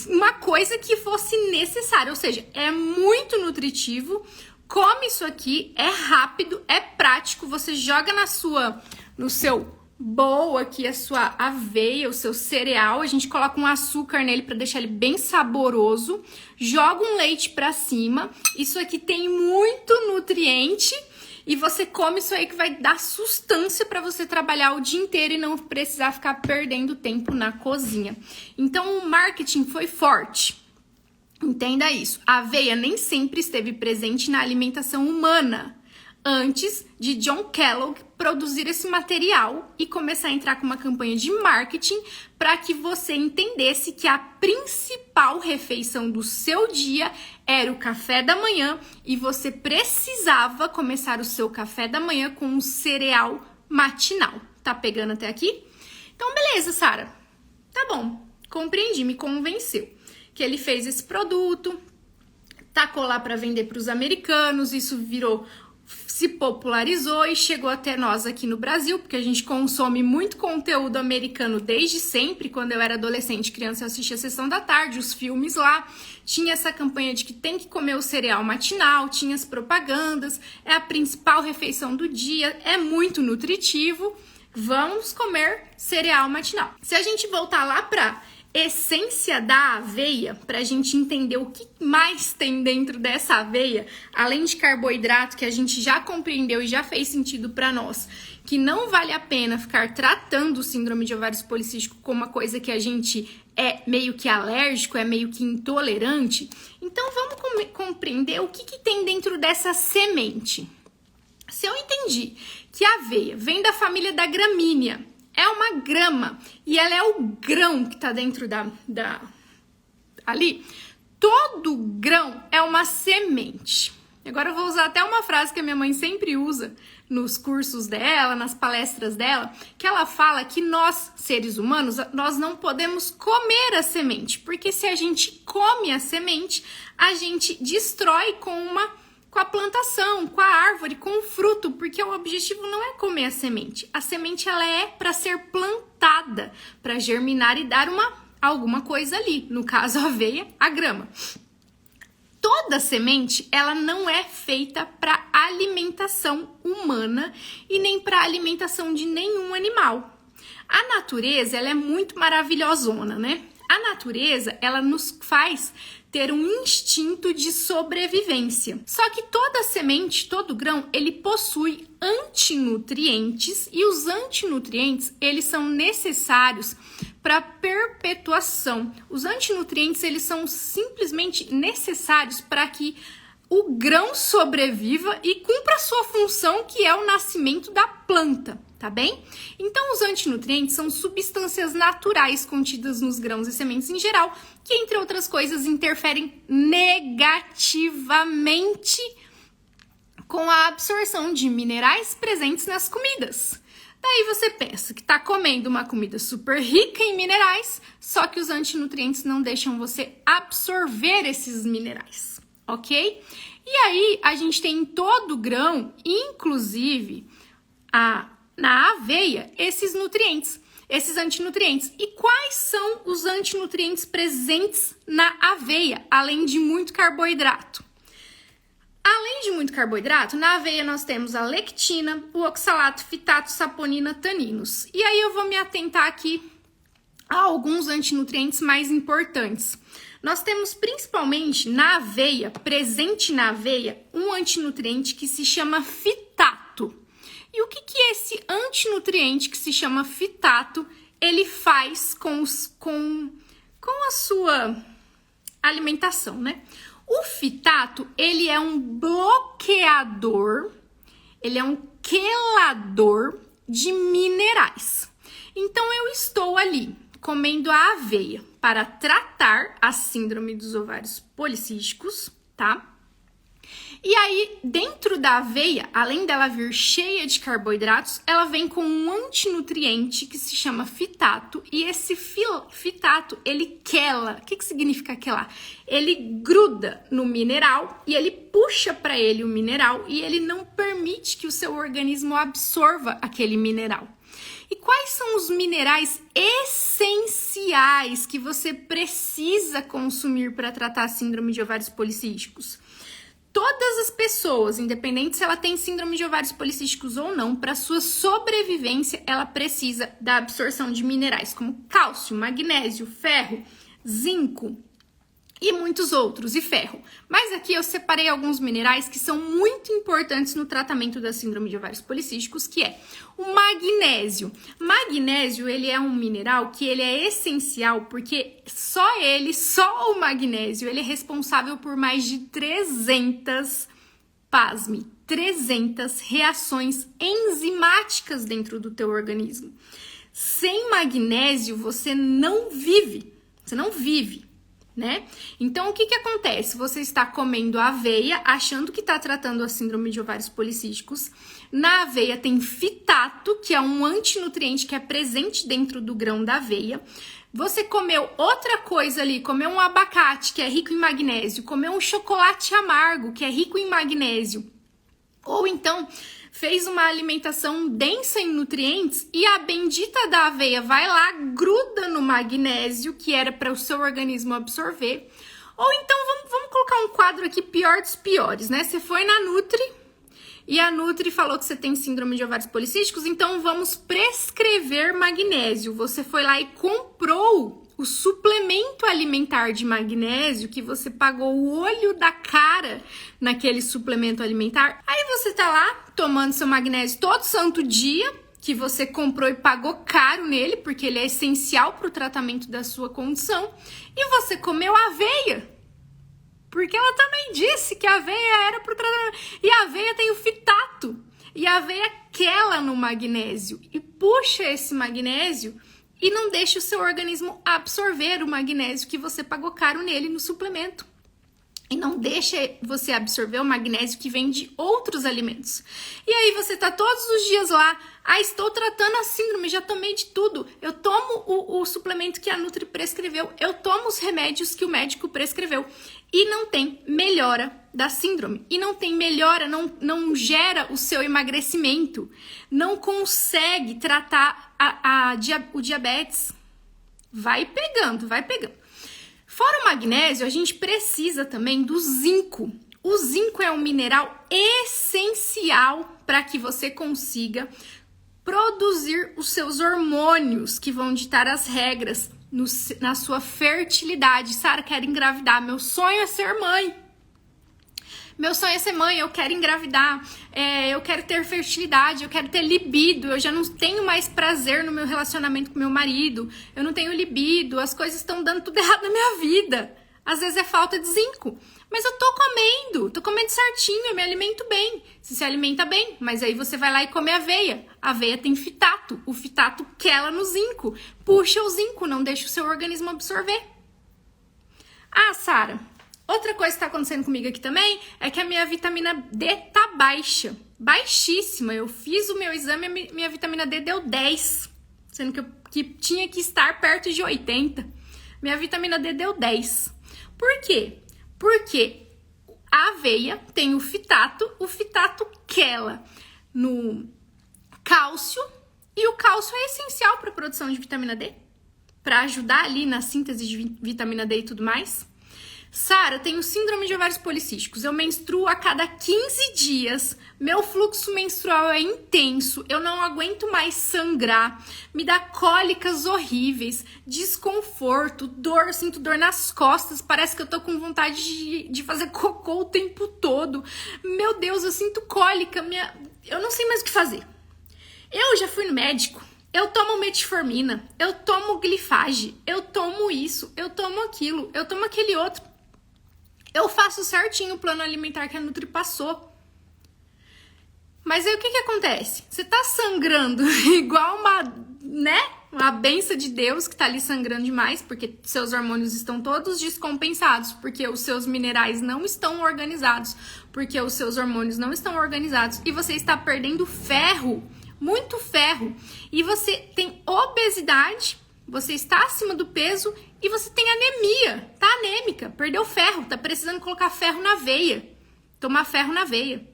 uma coisa que fosse necessária. Ou seja, é muito nutritivo, come isso aqui, é rápido, é prático, você joga no seu boa aqui a sua aveia, o seu cereal. A gente coloca um açúcar nele para deixar ele bem saboroso. Joga um leite para cima. Isso aqui tem muito nutriente. E você come isso aí que vai dar sustância para você trabalhar o dia inteiro e não precisar ficar perdendo tempo na cozinha. Então, o marketing foi forte. Entenda isso. A aveia nem sempre esteve presente na alimentação humana antes de John Kellogg produzir esse material e começar a entrar com uma campanha de marketing para que você entendesse que a principal refeição do seu dia era o café da manhã e você precisava começar o seu café da manhã com um cereal matinal. Tá pegando até aqui? Então, beleza, Sara. Tá bom, compreendi, me convenceu que ele fez esse produto, tacou lá para vender para os americanos, isso se popularizou e chegou até nós aqui no Brasil, porque a gente consome muito conteúdo americano desde sempre. Quando eu era adolescente, criança, eu assistia a Sessão da Tarde, os filmes lá, tinha essa campanha de que tem que comer o cereal matinal, tinha as propagandas, é a principal refeição do dia, é muito nutritivo, vamos comer cereal matinal. Se a gente voltar lá para essência da aveia, para a gente entender o que mais tem dentro dessa aveia, além de carboidrato, que a gente já compreendeu e já fez sentido para nós, que não vale a pena ficar tratando o síndrome de ovários policísticos como uma coisa que a gente é meio que alérgico, é meio que intolerante. Então vamos compreender o que tem dentro dessa semente. Se eu entendi que a aveia vem da família da gramínea, é uma grama e ela é o grão que tá dentro ali. Todo grão é uma semente. Agora eu vou usar até uma frase que a minha mãe sempre usa nos cursos dela, nas palestras dela, que ela fala que nós, seres humanos, nós não podemos comer a semente, porque se a gente come a semente, a gente destrói com a plantação, com a árvore, com o fruto, porque o objetivo não é comer a semente. A semente ela é para ser plantada, para germinar e dar alguma coisa ali, no caso a aveia, a grama. Toda semente, ela não é feita para alimentação humana e nem para alimentação de nenhum animal. A natureza, ela é muito maravilhosona, né? A natureza, ela nos faz ter um instinto de sobrevivência. Só que toda semente, todo grão, ele possui antinutrientes e os antinutrientes, eles são necessários para perpetuação. Os antinutrientes, eles são simplesmente necessários para que o grão sobreviva e cumpra a sua função, que é o nascimento da planta, tá bem? Então, os antinutrientes são substâncias naturais contidas nos grãos e sementes em geral, que, entre outras coisas, interferem negativamente com a absorção de minerais presentes nas comidas. Daí você pensa que tá comendo uma comida super rica em minerais, só que os antinutrientes não deixam você absorver esses minerais, ok? E aí, a gente tem em todo grão, inclusive na aveia, esses nutrientes, esses antinutrientes. E quais são os antinutrientes presentes na aveia, além de muito carboidrato? Além de muito carboidrato, na aveia nós temos a lectina, o oxalato, fitato, saponina, taninos. E aí eu vou me atentar aqui a alguns antinutrientes mais importantes. Nós temos principalmente na aveia, presente na aveia, um antinutriente que se chama fitato. E o que esse antinutriente que se chama fitato, ele faz com a sua alimentação, né? O fitato, ele é um bloqueador, ele é um quelador de minerais. Então, eu estou ali comendo a aveia para tratar a síndrome dos ovários policísticos, tá? E aí, dentro da aveia, além dela vir cheia de carboidratos, ela vem com um antinutriente que se chama fitato. E esse fitato, ele quela. O que significa quelar? Ele gruda no mineral e ele puxa para ele o mineral e ele não permite que o seu organismo absorva aquele mineral. E quais são os minerais essenciais que você precisa consumir para tratar a síndrome de ovários policísticos? todas as pessoas, independente se ela tem síndrome de ovários policísticos ou não, para sua sobrevivência, ela precisa da absorção de minerais como cálcio, magnésio, ferro, zinco e muitos outros, e ferro. Mas aqui eu separei alguns minerais que são muito importantes no tratamento da síndrome de ovários policísticos, que é o magnésio. Magnésio, ele é um mineral que ele é essencial porque só o magnésio, ele é responsável por mais de 300, pasme, 300 reações enzimáticas dentro do teu organismo. Sem magnésio, você não vive, né? Então, o que acontece? Você está comendo aveia, achando que está tratando a síndrome de ovários policísticos. Na aveia tem fitato, que é um antinutriente que é presente dentro do grão da aveia. Você comeu outra coisa ali, comeu um abacate, que é rico em magnésio, comeu um chocolate amargo, que é rico em magnésio. Ou então, fez uma alimentação densa em nutrientes e a bendita da aveia vai lá, gruda no magnésio, que era para o seu organismo absorver. Ou então, vamos colocar um quadro aqui pior dos piores, né? Você foi na Nutri e a Nutri falou que você tem síndrome de ovários policísticos, então vamos prescrever magnésio. Você foi lá e comprou o suplemento alimentar de magnésio, que você pagou o olho da cara naquele suplemento alimentar. Aí você tá lá tomando seu magnésio todo santo dia, que você comprou e pagou caro nele, porque ele é essencial para o tratamento da sua condição, e você comeu aveia, porque ela também disse que a aveia era para o tratamento, e a aveia tem o fitato, e a aveia quela no magnésio, e puxa esse magnésio, e não deixa o seu organismo absorver o magnésio que você pagou caro nele no suplemento. E não deixa você absorver o magnésio que vem de outros alimentos. E aí você tá todos os dias lá, estou tratando a síndrome, já tomei de tudo. Eu tomo o suplemento que a Nutri prescreveu, eu tomo os remédios que o médico prescreveu. E não tem melhora da síndrome. E não tem melhora, não gera o seu emagrecimento. Não consegue tratar o diabetes. Vai pegando. Fora o magnésio, a gente precisa também do zinco. O zinco é um mineral essencial para que você consiga produzir os seus hormônios, que vão ditar as regras na sua fertilidade. Sara, quero engravidar, meu sonho é ser mãe. Meu sonho é ser mãe, eu quero engravidar, eu quero ter fertilidade, eu quero ter libido, eu já não tenho mais prazer no meu relacionamento com meu marido, eu não tenho libido, as coisas estão dando tudo errado na minha vida. Às vezes é falta de zinco, mas eu tô comendo certinho, eu me alimento bem. Você se alimenta bem, mas aí você vai lá e come aveia. A aveia tem fitato, o fitato quela no zinco, puxa o zinco, não deixa o seu organismo absorver. Ah, Sara, outra coisa que está acontecendo comigo aqui também é que a minha vitamina D tá baixa, baixíssima. Eu fiz o meu exame e minha vitamina D deu 10, sendo que tinha que estar perto de 80. Minha vitamina D deu 10. Por quê? Porque a aveia tem o fitato quela no cálcio, e o cálcio é essencial para a produção de vitamina D, para ajudar ali na síntese de vitamina D e tudo mais. Sara, tenho síndrome de ovários policísticos, eu menstruo a cada 15 dias, meu fluxo menstrual é intenso, eu não aguento mais sangrar, me dá cólicas horríveis, desconforto, dor, eu sinto dor nas costas, parece que eu tô com vontade de fazer cocô o tempo todo. Meu Deus, eu sinto cólica, eu não sei mais o que fazer. Eu já fui no médico, eu tomo metformina, eu tomo glifage, eu tomo isso, eu tomo aquilo, eu tomo aquele outro. Eu faço certinho o plano alimentar que a Nutri passou. Mas aí o que acontece? Você tá sangrando igual uma benção de Deus que tá ali sangrando demais, porque seus hormônios estão todos descompensados, porque os seus minerais não estão organizados, porque os seus hormônios não estão organizados, e você está perdendo ferro, muito ferro, e você tem obesidade, você está acima do peso e você tem anemia, tá anêmica, perdeu ferro, tá precisando colocar ferro na veia, tomar ferro na veia.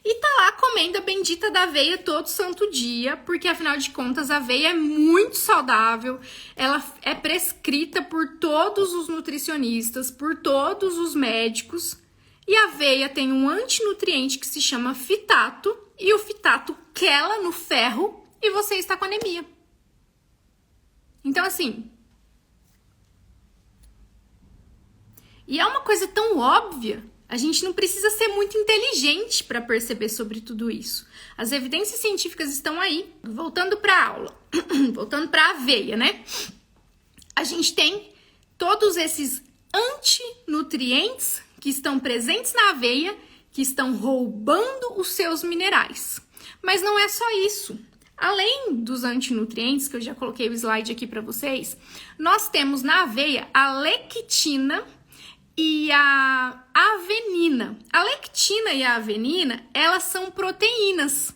E tá lá comendo a bendita da aveia todo santo dia, porque afinal de contas a aveia é muito saudável, ela é prescrita por todos os nutricionistas, por todos os médicos, E a aveia tem um antinutriente que se chama fitato, e o fitato quela no ferro e você está com anemia. Então, assim, e é uma coisa tão óbvia, a gente não precisa ser muito inteligente para perceber sobre tudo isso. As evidências científicas estão aí. Voltando para a aula, voltando para a aveia, né? A gente tem todos esses antinutrientes que estão presentes na aveia, que estão roubando os seus minerais. Mas não é só isso. Além dos antinutrientes, que eu já coloquei o slide aqui para vocês, nós temos na aveia a lectina e a avenina. A lectina e a avenina, elas são proteínas.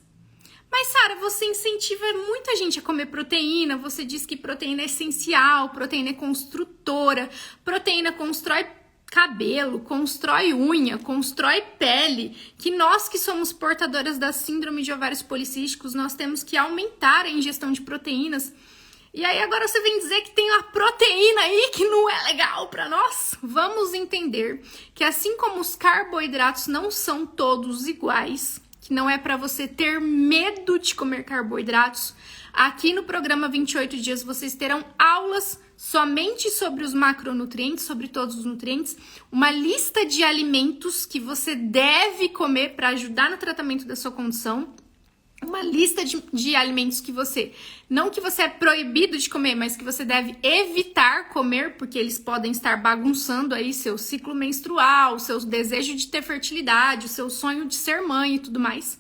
Mas, Sara, você incentiva muita gente a comer proteína, você diz que proteína é essencial, proteína é construtora, proteína constrói cabelo, constrói unha, constrói pele, que nós que somos portadoras da síndrome de ovários policísticos, nós temos que aumentar a ingestão de proteínas. E aí agora você vem dizer que tem uma proteína aí que não é legal para nós? Vamos entender que assim como os carboidratos não são todos iguais, que não é para você ter medo de comer carboidratos, aqui no programa 28 dias vocês terão aulas somente sobre os macronutrientes, sobre todos os nutrientes, uma lista de alimentos que você deve comer para ajudar no tratamento da sua condição, uma lista de alimentos que você, não que você é proibido de comer, mas que você deve evitar comer, porque eles podem estar bagunçando aí seu ciclo menstrual, o seu desejo de ter fertilidade, o seu sonho de ser mãe e tudo mais.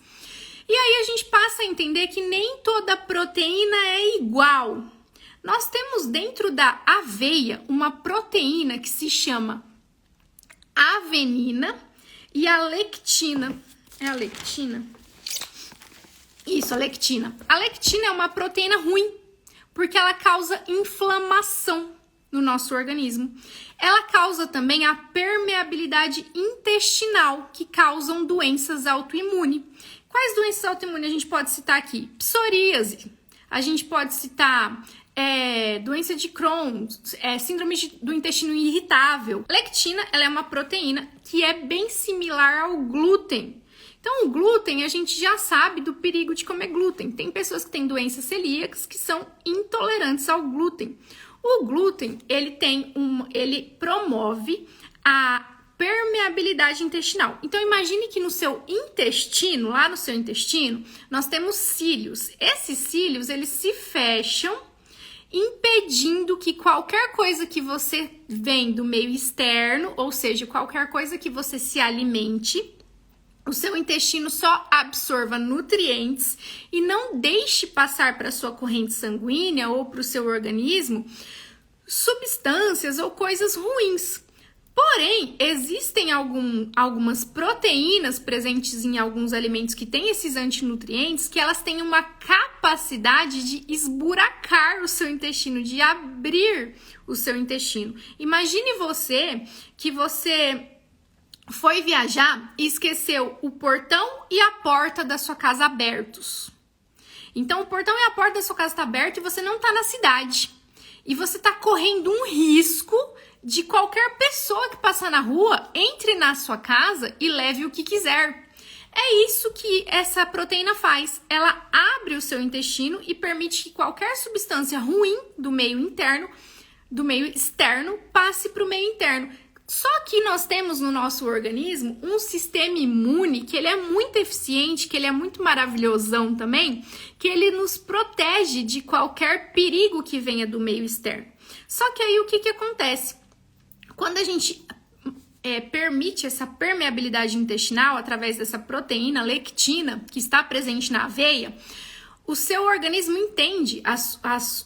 E aí a gente passa a entender que nem toda proteína é igual. Nós temos dentro da aveia uma proteína que se chama avenina e a lectina. É a lectina? Isso, a lectina. A lectina é uma proteína ruim, porque ela causa inflamação no nosso organismo. Ela causa também a permeabilidade intestinal, que causam doenças autoimunes. Quais doenças autoimunes a gente pode citar aqui? Psoríase. A gente pode citar doença de Crohn, síndrome do intestino irritável. Lectina, ela é uma proteína que é bem similar ao glúten. Então, o glúten, a gente já sabe do perigo de comer glúten. Tem pessoas que têm doenças celíacas que são intolerantes ao glúten. O glúten, ele promove a permeabilidade intestinal. Então, imagine que no seu intestino, lá no seu intestino, nós temos cílios. Esses cílios, eles se fecham, impedindo que qualquer coisa que você vem do meio externo, ou seja, qualquer coisa que você se alimente, o seu intestino só absorva nutrientes e não deixe passar para a sua corrente sanguínea ou para o seu organismo substâncias ou coisas ruins. Porém, existem algumas proteínas presentes em alguns alimentos que têm esses antinutrientes que elas têm uma capacidade de esburacar o seu intestino, de abrir o seu intestino. Imagine que você foi viajar e esqueceu o portão e a porta da sua casa abertos. Então, o portão e a porta da sua casa está aberto e você não está na cidade. E você está correndo um risco de qualquer pessoa que passar na rua entre na sua casa e leve o que quiser. É isso que essa proteína faz. Ela abre o seu intestino e permite que qualquer substância ruim do meio externo, passe para o meio interno. Só que nós temos no nosso organismo um sistema imune que ele é muito eficiente, que ele é muito maravilhosão também, que ele nos protege de qualquer perigo que venha do meio externo. Só que aí o que acontece? Quando a gente permite essa permeabilidade intestinal através dessa proteína lectina que está presente na aveia, o seu organismo entende,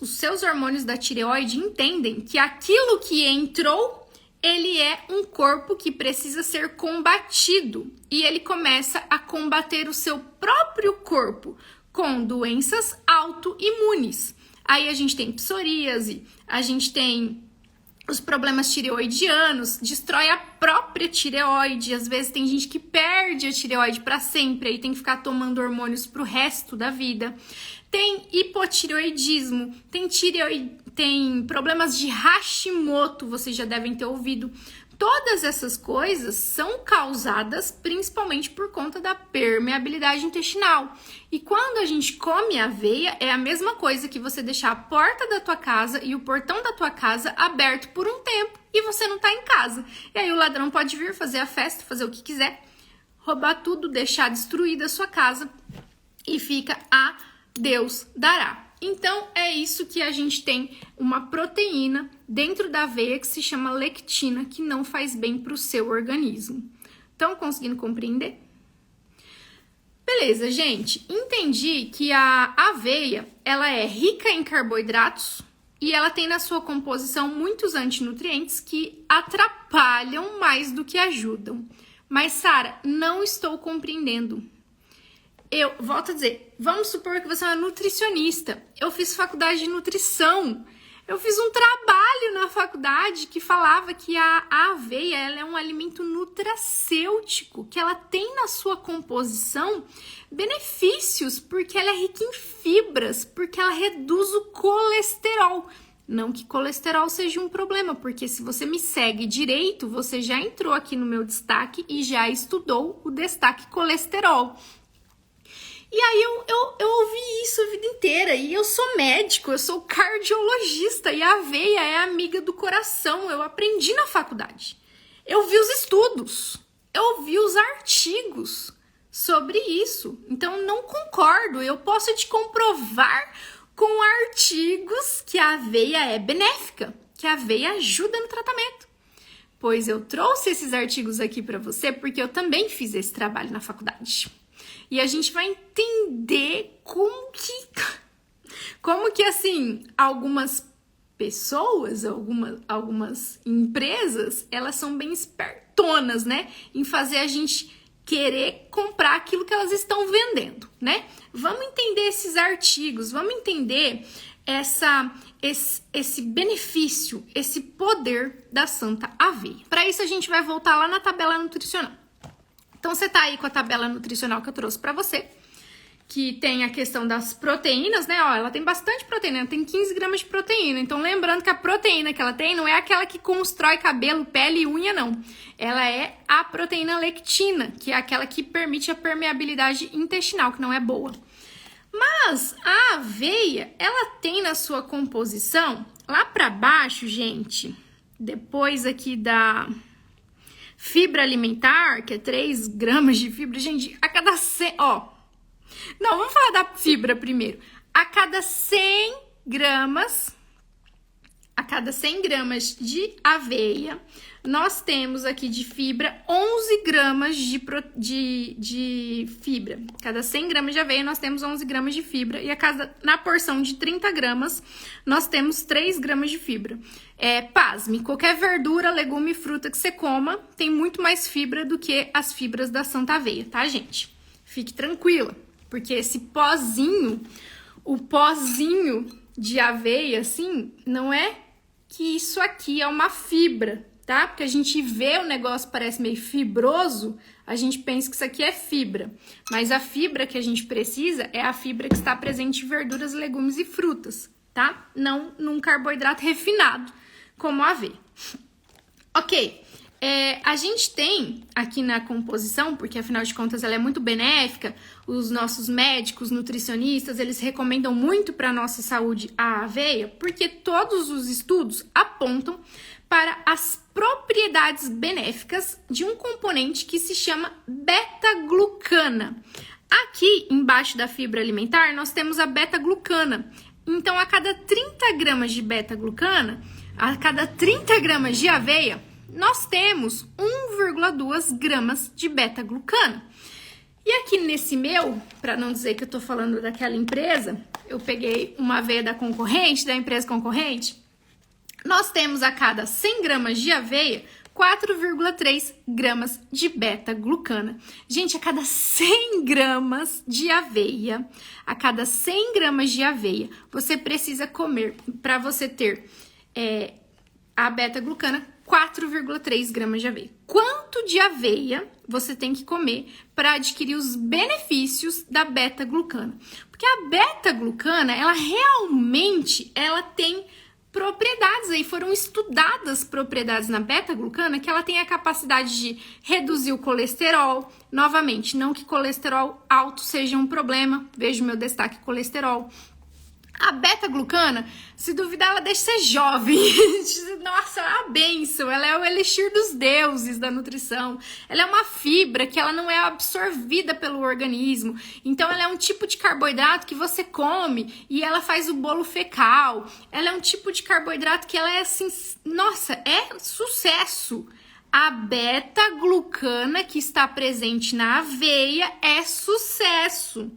os seus hormônios da tireoide entendem que aquilo que entrou, ele é um corpo que precisa ser combatido e ele começa a combater o seu próprio corpo com doenças autoimunes. Aí a gente tem psoríase, a gente tem os problemas tireoidianos, destrói a própria tireoide. Às vezes tem gente que perde a tireoide para sempre, aí tem que ficar tomando hormônios pro resto da vida. Tem hipotireoidismo, tem problemas de Hashimoto, vocês já devem ter ouvido. Todas essas coisas são causadas principalmente por conta da permeabilidade intestinal. E quando a gente come aveia, é a mesma coisa que você deixar a porta da tua casa e o portão da tua casa aberto por um tempo e você não tá em casa. E aí o ladrão pode vir fazer a festa, fazer o que quiser, roubar tudo, deixar destruída a sua casa e fica a Deus dará. Então, é isso que a gente tem uma proteína dentro da aveia que se chama lectina, que não faz bem para o seu organismo. Estão conseguindo compreender? Beleza, gente. Entendi que a aveia, ela é rica em carboidratos e ela tem na sua composição muitos antinutrientes que atrapalham mais do que ajudam. Mas, Sara, não estou compreendendo. Eu volto a dizer, vamos supor que você é uma nutricionista. Eu fiz faculdade de nutrição. Eu fiz um trabalho na faculdade que falava que a aveia ela é um alimento nutracêutico, que ela tem na sua composição benefícios, porque ela é rica em fibras, porque ela reduz o colesterol. Não que colesterol seja um problema, porque se você me segue direito, você já entrou aqui no meu destaque e já estudou o destaque colesterol. E aí eu ouvi isso a vida inteira, e eu sou médico, eu sou cardiologista, e a aveia é amiga do coração, eu aprendi na faculdade. Eu vi os estudos, eu vi os artigos sobre isso, então não concordo, eu posso te comprovar com artigos que a aveia é benéfica, que a aveia ajuda no tratamento. Pois eu trouxe esses artigos aqui para você porque eu também fiz esse trabalho na faculdade. E a gente vai entender como que assim, algumas pessoas, algumas empresas, elas são bem espertonas, né? Em fazer a gente querer comprar aquilo que elas estão vendendo, né? Vamos entender esses artigos, vamos entender esse benefício, esse poder da Santa Aveia. Para isso, a gente vai voltar lá na tabela nutricional. Então, você tá aí com a tabela nutricional que eu trouxe pra você, que tem a questão das proteínas, né? Ó, ela tem bastante proteína, ela tem 15 gramas de proteína. Então, lembrando que a proteína que ela tem não é aquela que constrói cabelo, pele e unha, não. Ela é a proteína lectina, que é aquela que permite a permeabilidade intestinal, que não é boa. Mas a aveia, ela tem na sua composição, lá pra baixo, gente, depois aqui da fibra alimentar, que é 3 gramas de fibra, gente, a cada 100, não, vamos falar da fibra primeiro. A cada 100 gramas de aveia, nós temos aqui de fibra 11 gramas de fibra. Cada 100 gramas de aveia, nós temos 11 gramas de fibra. E na porção de 30 gramas, nós temos 3 gramas de fibra. Pasme, qualquer verdura, legume e fruta que você coma, tem muito mais fibra do que as fibras da Santa Aveia, tá, gente? Fique tranquila, porque esse pozinho, o pozinho de aveia, assim, não é que isso aqui é uma fibra, tá? Porque a gente vê o negócio parece meio fibroso, a gente pensa que isso aqui é fibra. Mas a fibra que a gente precisa é a fibra que está presente em verduras, legumes e frutas, tá? Não num carboidrato refinado, como a aveia. Ok, a gente tem aqui na composição, porque afinal de contas ela é muito benéfica, os nossos médicos, nutricionistas, eles recomendam muito para a nossa saúde a aveia, porque todos os estudos apontam para as propriedades benéficas de um componente que se chama beta-glucana. Aqui embaixo da fibra alimentar nós temos a beta-glucana. Então a cada 30 gramas de beta-glucana, a cada 30 gramas de aveia, nós temos 1,2 gramas de beta-glucana. E aqui nesse meu, para não dizer que eu tô falando daquela empresa, eu peguei uma aveia da concorrente, da empresa concorrente, nós temos a cada 100 gramas de aveia, 4,3 gramas de beta-glucana. Gente, a cada 100 gramas de aveia, você precisa comer, para você ter a beta-glucana, 4,3 gramas de aveia. Quanto de aveia você tem que comer para adquirir os benefícios da beta-glucana? Porque a beta-glucana, ela realmente tem propriedades aí, foram estudadas propriedades na beta-glucana que ela tem a capacidade de reduzir o colesterol. Novamente, não que colesterol alto seja um problema, vejo meu destaque colesterol. A beta-glucana, se duvidar, ela deixa ser jovem. Nossa, é uma bênção. Ela é o elixir dos deuses da nutrição. Ela é uma fibra que ela não é absorvida pelo organismo. Então, ela é um tipo de carboidrato que você come e ela faz o bolo fecal. Ela é um tipo de carboidrato que ela é assim... Nossa, é sucesso. A beta-glucana que está presente na aveia é sucesso.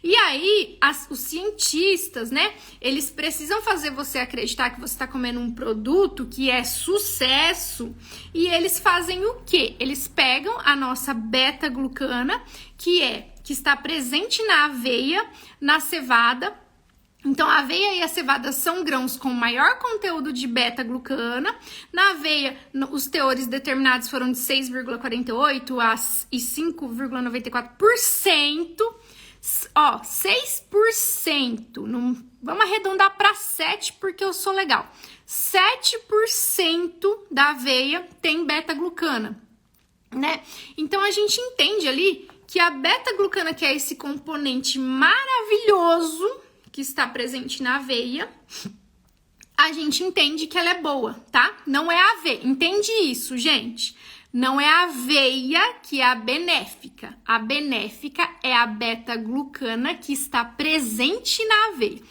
E aí, os cientistas, né, eles precisam fazer você acreditar que você está comendo um produto que é sucesso, e eles fazem o quê? Eles pegam a nossa beta-glucana, que está presente na aveia, na cevada. Então, a aveia e a cevada são grãos com maior conteúdo de beta-glucana. Na aveia, os teores determinados foram de 6,48% e 5,94%. Ó, 6%, vamos arredondar para 7% porque eu sou legal. 7% da aveia tem beta-glucana, né? Então a gente entende ali que a beta-glucana, que é esse componente maravilhoso que está presente na aveia, a gente entende que ela é boa, tá? Não é a aveia, entende isso, gente? Não é a aveia que é a benéfica. A benéfica é a beta-glucana que está presente na aveia.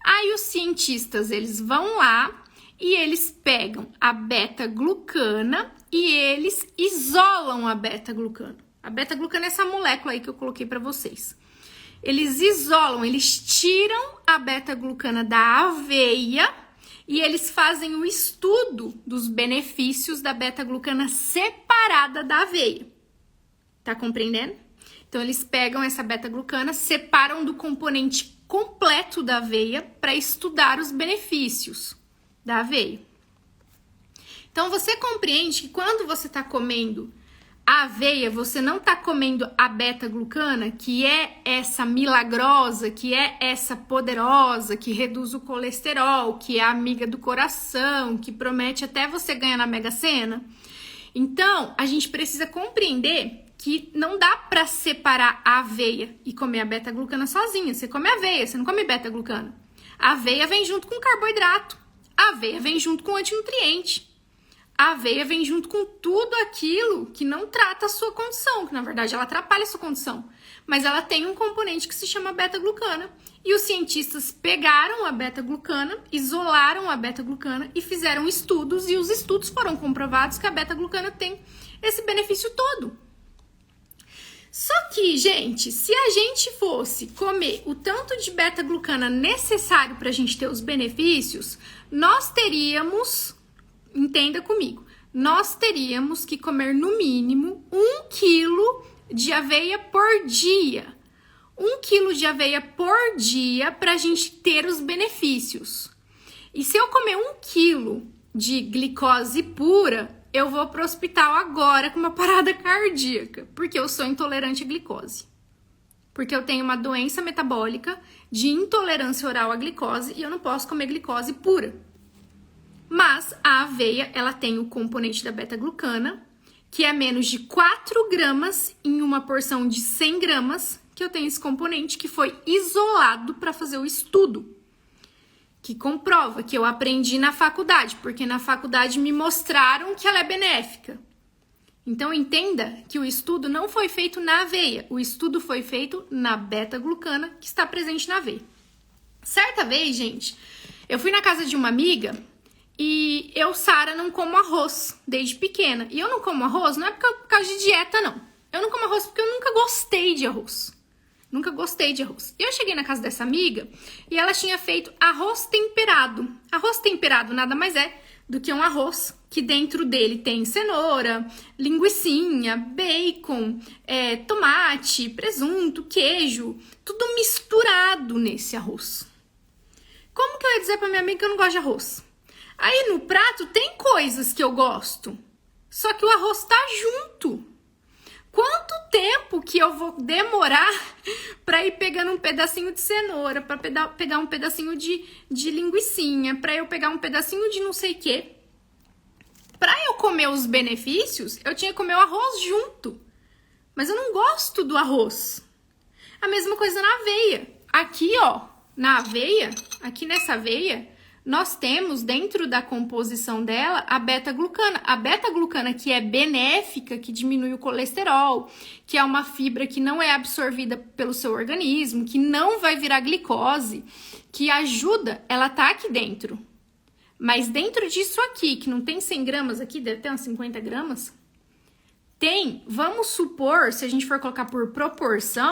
Aí os cientistas, eles vão lá e eles pegam a beta-glucana e eles isolam a beta-glucana. A beta-glucana é essa molécula aí que eu coloquei para vocês. Eles isolam, eles tiram a beta-glucana da aveia e eles fazem o estudo dos benefícios da beta-glucana separada da aveia. Tá compreendendo? Então, eles pegam essa beta-glucana, separam do componente completo da aveia para estudar os benefícios da aveia. Então, você compreende que quando você está comendo a aveia, você não está comendo a beta-glucana, que é essa milagrosa, que é essa poderosa, que reduz o colesterol, que é a amiga do coração, que promete até você ganhar na Mega Sena. Então, a gente precisa compreender que não dá para separar a aveia e comer a beta-glucana sozinha. Você come aveia, você não come beta-glucana. A aveia vem junto com carboidrato. A aveia vem junto com antinutriente. A aveia vem junto com tudo aquilo que não trata a sua condição, que na verdade ela atrapalha a sua condição. Mas ela tem um componente que se chama beta-glucana. E os cientistas pegaram a beta-glucana, isolaram a beta-glucana e fizeram estudos. E os estudos foram comprovados que a beta-glucana tem esse benefício todo. Só que, gente, se a gente fosse comer o tanto de beta-glucana necessário para a gente ter os benefícios, nós teríamos... Entenda comigo, nós teríamos que comer no mínimo 1 quilo de aveia por dia. 1 quilo de aveia por dia para a gente ter os benefícios. E se eu comer 1 quilo de glicose pura, eu vou para o hospital agora com uma parada cardíaca, porque eu sou intolerante à glicose. Porque eu tenho uma doença metabólica de intolerância oral à glicose e eu não posso comer glicose pura. Mas a aveia, ela tem o componente da beta-glucana, que é menos de 4 gramas em uma porção de 100 gramas, que eu tenho esse componente que foi isolado para fazer o estudo, que comprova que eu aprendi na faculdade, porque na faculdade me mostraram que ela é benéfica. Então, entenda que o estudo não foi feito na aveia, o estudo foi feito na beta-glucana, que está presente na aveia. Certa vez, gente, eu fui na casa de uma amiga... E eu, Sara, não como arroz desde pequena. E eu não como arroz não é por causa de dieta, não. Eu não como arroz porque eu nunca gostei de arroz. Nunca gostei de arroz. E eu cheguei na casa dessa amiga e ela tinha feito arroz temperado. Arroz temperado nada mais é do que um arroz que dentro dele tem cenoura, linguicinha, bacon, tomate, presunto, queijo. Tudo misturado nesse arroz. Como que eu ia dizer pra minha amiga que eu não gosto de arroz? Aí no prato tem coisas que eu gosto, só que o arroz tá junto. Quanto tempo que eu vou demorar para ir pegando um pedacinho de cenoura, para pegar um pedacinho de linguicinha, para eu pegar um pedacinho de não sei o quê? Para eu comer os benefícios, eu tinha que comer o arroz junto. Mas eu não gosto do arroz. A mesma coisa na aveia. Aqui, ó, na aveia, aqui nessa aveia, nós temos dentro da composição dela a beta-glucana. A beta-glucana que é benéfica, que diminui o colesterol, que é uma fibra que não é absorvida pelo seu organismo, que não vai virar glicose, que ajuda, ela tá aqui dentro. Mas dentro disso aqui, que não tem 100 gramas aqui, deve ter uns 50 gramas, tem, vamos supor, se a gente for colocar por proporção,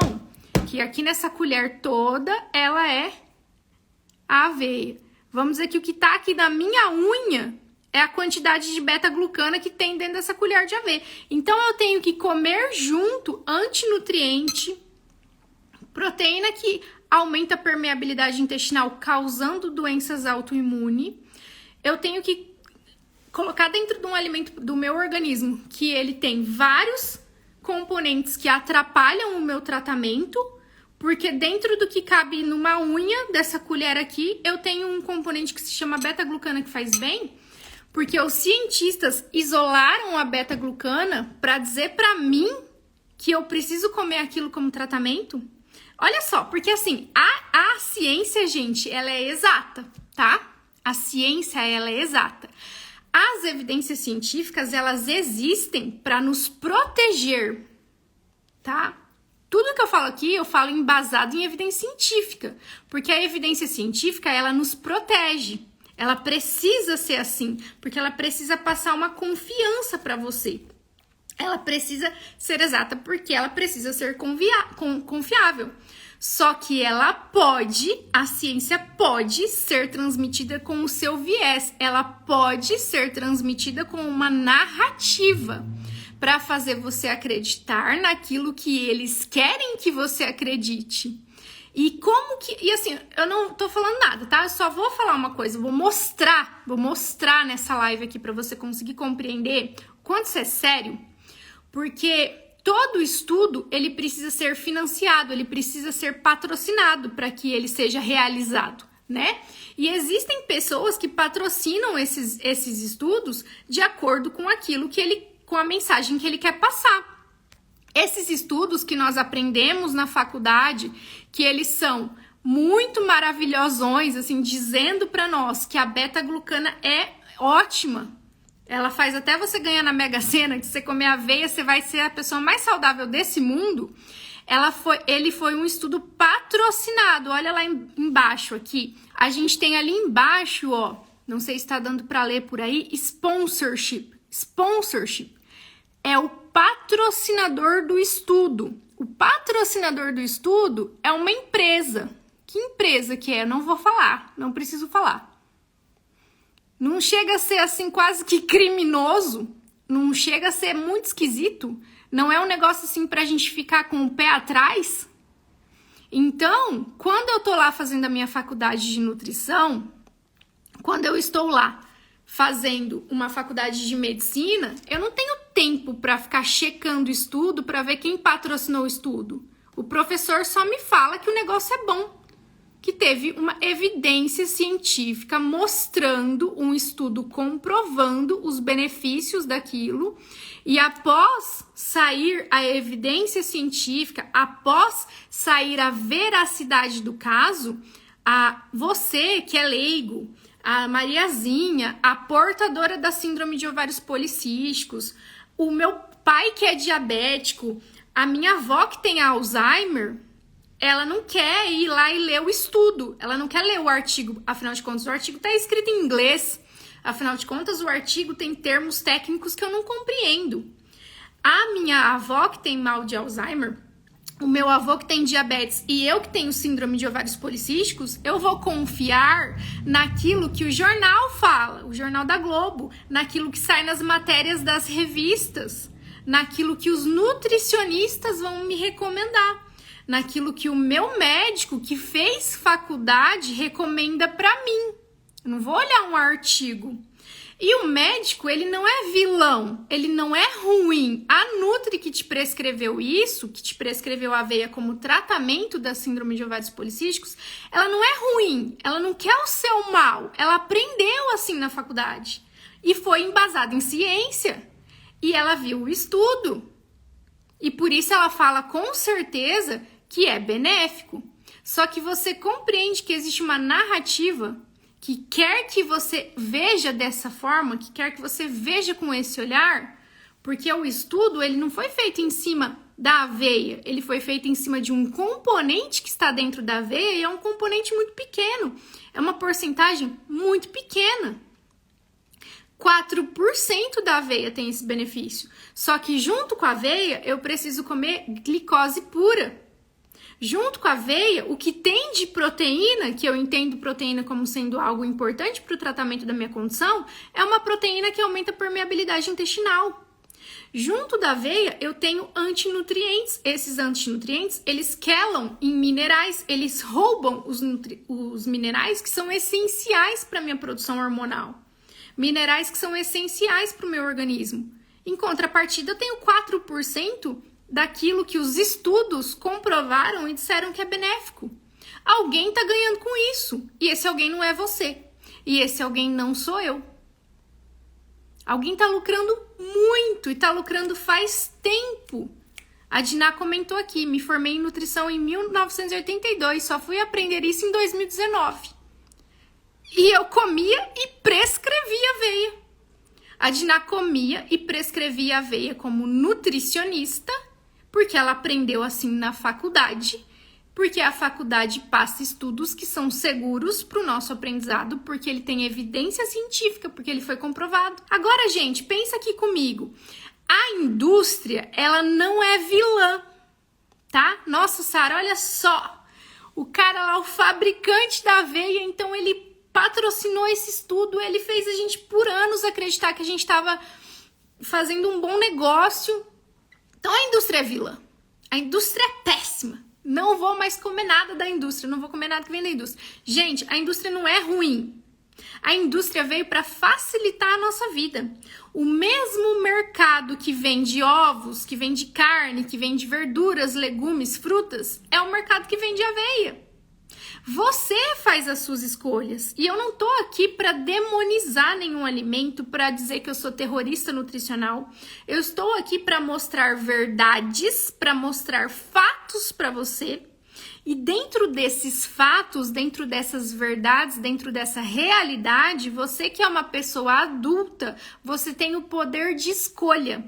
que aqui nessa colher toda, ela é a aveia. Vamos dizer que o que tá aqui na minha unha é a quantidade de beta-glucana que tem dentro dessa colher de aveia. Então, eu tenho que comer junto antinutriente, proteína que aumenta a permeabilidade intestinal, causando doenças autoimunes. Eu tenho que colocar dentro de um alimento do meu organismo que ele tem vários componentes que atrapalham o meu tratamento, porque dentro do que cabe numa unha dessa colher aqui, eu tenho um componente que se chama beta-glucana que faz bem, porque os cientistas isolaram a beta-glucana para dizer para mim que eu preciso comer aquilo como tratamento. Olha só, porque assim, a ciência, gente, ela é exata, tá? A ciência, ela é exata. As evidências científicas, elas existem para nos proteger, tá? Tudo que eu falo aqui, eu falo embasado em evidência científica, porque a evidência científica, ela nos protege. Ela precisa ser assim, porque ela precisa passar uma confiança para você. Ela precisa ser exata, porque ela precisa ser confiável. Só que ela pode, a ciência pode ser transmitida com o seu viés. Ela pode ser transmitida com uma narrativa para fazer você acreditar naquilo que eles querem que você acredite. E como que... E assim, eu não tô falando nada, tá? Eu só vou falar uma coisa, vou mostrar nessa live aqui para você conseguir compreender o quanto isso é sério. Porque todo estudo, ele precisa ser financiado, ele precisa ser patrocinado para que ele seja realizado, né? E existem pessoas que patrocinam esses estudos de acordo com aquilo que com a mensagem que ele quer passar. Esses estudos que nós aprendemos na faculdade, que eles são muito maravilhosões, assim, dizendo para nós que a beta-glucana é ótima. Ela faz até você ganhar na Mega Sena, que se você comer aveia, você vai ser a pessoa mais saudável desse mundo. Ele foi um estudo patrocinado. Olha lá embaixo aqui. A gente tem ali embaixo, ó, não sei se está dando para ler por aí, sponsorship. Sponsorship é o patrocinador do estudo. O patrocinador do estudo é uma empresa. Que empresa que é? Eu não vou falar, não preciso falar. Não chega a ser assim quase que criminoso, não chega a ser muito esquisito, não é um negócio assim pra gente ficar com o pé atrás. Então, quando eu tô lá fazendo a minha faculdade de nutrição, quando eu estou lá fazendo uma faculdade de medicina, eu não tenho tempo para ficar checando o estudo para ver quem patrocinou o estudo. O professor só me fala que o negócio é bom, que teve uma evidência científica mostrando um estudo comprovando os benefícios daquilo, e após sair a evidência científica, após sair a veracidade do caso, você que é leigo, a Mariazinha, a portadora da síndrome de ovários policísticos, o meu pai que é diabético, a minha avó que tem Alzheimer, ela não quer ir lá e ler o estudo, ela não quer ler o artigo, afinal de contas o artigo está escrito em inglês, afinal de contas o artigo tem termos técnicos que eu não compreendo. A minha avó que tem mal de Alzheimer, o meu avô que tem diabetes e eu que tenho síndrome de ovários policísticos, eu vou confiar naquilo que o jornal fala, o Jornal da Globo, naquilo que sai nas matérias das revistas, naquilo que os nutricionistas vão me recomendar, naquilo que o meu médico que fez faculdade recomenda para mim. Eu não vou olhar um artigo. E o médico, ele não é vilão, ele não é ruim. A Nutri que te prescreveu isso, que te prescreveu a aveia como tratamento da síndrome de ovários policísticos, ela não é ruim, ela não quer o seu mal. Ela aprendeu assim na faculdade e foi embasada em ciência. E ela viu o estudo. E por isso ela fala com certeza que é benéfico. Só que você compreende que existe uma narrativa que quer que você veja dessa forma, que quer que você veja com esse olhar, porque o estudo ele não foi feito em cima da aveia, ele foi feito em cima de um componente que está dentro da aveia e é um componente muito pequeno, é uma porcentagem muito pequena. 4% da aveia tem esse benefício, só que junto com a aveia eu preciso comer glicose pura. Junto com a aveia, o que tem de proteína, que eu entendo proteína como sendo algo importante para o tratamento da minha condição, é uma proteína que aumenta a permeabilidade intestinal. Junto da aveia, eu tenho antinutrientes. Esses antinutrientes, eles quelam em minerais, eles roubam os minerais que são essenciais para a minha produção hormonal. Minerais que são essenciais para o meu organismo. Em contrapartida, eu tenho 4% daquilo que os estudos comprovaram e disseram que é benéfico. Alguém está ganhando com isso. E esse alguém não é você. E esse alguém não sou eu. Alguém está lucrando muito e está lucrando faz tempo. A Diná comentou aqui, me formei em nutrição em 1982, só fui aprender isso em 2019. E eu comia e prescrevia aveia. A Diná comia e prescrevia aveia como nutricionista, porque ela aprendeu assim na faculdade, porque a faculdade passa estudos que são seguros para o nosso aprendizado, porque ele tem evidência científica, porque ele foi comprovado. Agora, gente, pensa aqui comigo. A indústria, ela não é vilã, tá? Nossa, Sara, olha só. O cara lá, o fabricante da aveia, então ele patrocinou esse estudo, ele fez a gente por anos acreditar que a gente estava fazendo um bom negócio. Então a indústria é vilã. A indústria é péssima. Não vou mais comer nada da indústria, não vou comer nada que vem da indústria. Gente, a indústria não é ruim. A indústria veio para facilitar a nossa vida. O mesmo mercado que vende ovos, que vende carne, que vende verduras, legumes, frutas, é o mercado que vende aveia. Você faz as suas escolhas. E eu não tô aqui para demonizar nenhum alimento, para dizer que eu sou terrorista nutricional. Eu estou aqui para mostrar verdades, para mostrar fatos para você. E dentro desses fatos, dentro dessas verdades, dentro dessa realidade, você que é uma pessoa adulta, você tem o poder de escolha.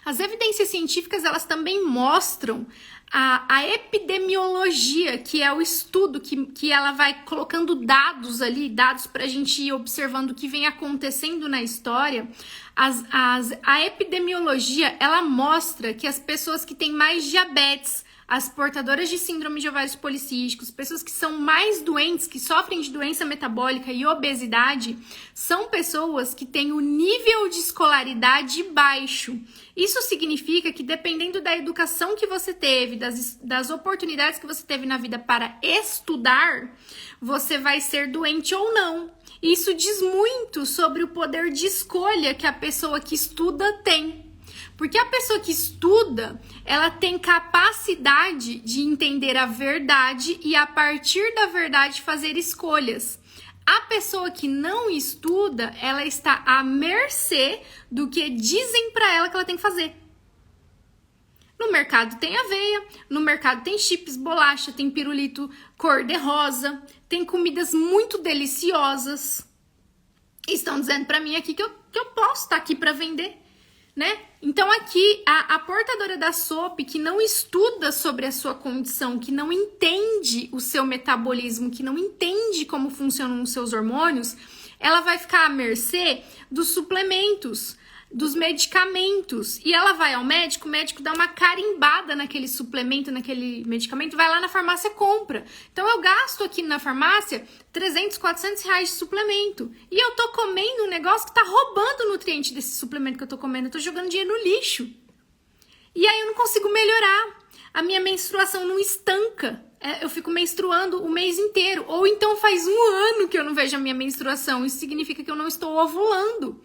As evidências científicas, elas também mostram a epidemiologia, que é o estudo que ela vai colocando dados ali, dados para a gente ir observando o que vem acontecendo na história. A epidemiologia, ela mostra que as pessoas que têm mais diabetes, as portadoras de síndrome de ovários policísticos, pessoas que são mais doentes, que sofrem de doença metabólica e obesidade, são pessoas que têm o nível de escolaridade baixo. Isso significa que dependendo da educação que você teve, das oportunidades que você teve na vida para estudar, você vai ser doente ou não. Isso diz muito sobre o poder de escolha que a pessoa que estuda tem. Porque a pessoa que estuda, ela tem capacidade de entender a verdade e, a partir da verdade, fazer escolhas. A pessoa que não estuda, ela está à mercê do que dizem para ela que ela tem que fazer. No mercado tem aveia, no mercado tem chips, bolacha, tem pirulito cor-de-rosa, tem comidas muito deliciosas. Estão dizendo para mim aqui que eu posso estar aqui para vender. Né? Então aqui a portadora da SOP que não estuda sobre a sua condição, que não entende o seu metabolismo, que não entende como funcionam os seus hormônios, ela vai ficar à mercê dos suplementos, dos medicamentos. E ela vai ao médico, o médico dá uma carimbada naquele suplemento, naquele medicamento, vai lá na farmácia e compra. Então eu gasto aqui na farmácia 300, 400 reais de suplemento. E eu tô comendo um negócio que tá roubando o nutriente desse suplemento que eu tô comendo. Eu tô jogando dinheiro no lixo. E aí eu não consigo melhorar. A minha menstruação não estanca. eu fico menstruando o mês inteiro. Ou então faz 1 ano que eu não vejo a minha menstruação. Isso significa que eu não estou ovulando.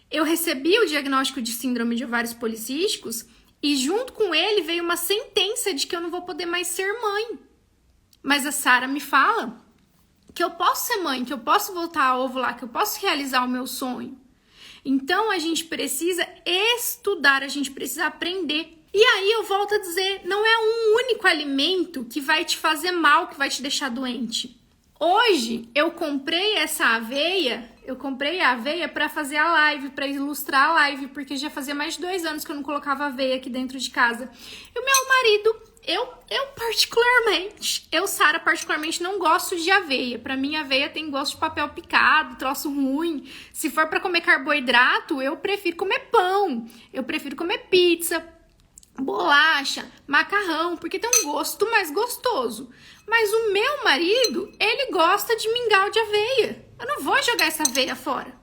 Eu recebi o diagnóstico de síndrome de ovários policísticos e junto com ele veio uma sentença de que eu não vou poder mais ser mãe. Mas a Sara me fala que eu posso ser mãe, que eu posso voltar a ovular, que eu posso realizar o meu sonho. Então, a gente precisa estudar, a gente precisa aprender. E aí, eu volto a dizer, não é um único alimento que vai te fazer mal, que vai te deixar doente. Hoje, eu comprei essa aveia, a aveia para fazer a live, para ilustrar a live, porque já fazia mais de 2 anos que eu não colocava aveia aqui dentro de casa. E o meu marido... Sara, particularmente, não gosto de aveia. Pra mim, aveia tem gosto de papel picado, troço ruim. Se for pra comer carboidrato, eu prefiro comer pão. Eu prefiro comer pizza, bolacha, macarrão, porque tem um gosto mais gostoso. Mas o meu marido, ele gosta de mingau de aveia. Eu não vou jogar essa aveia fora.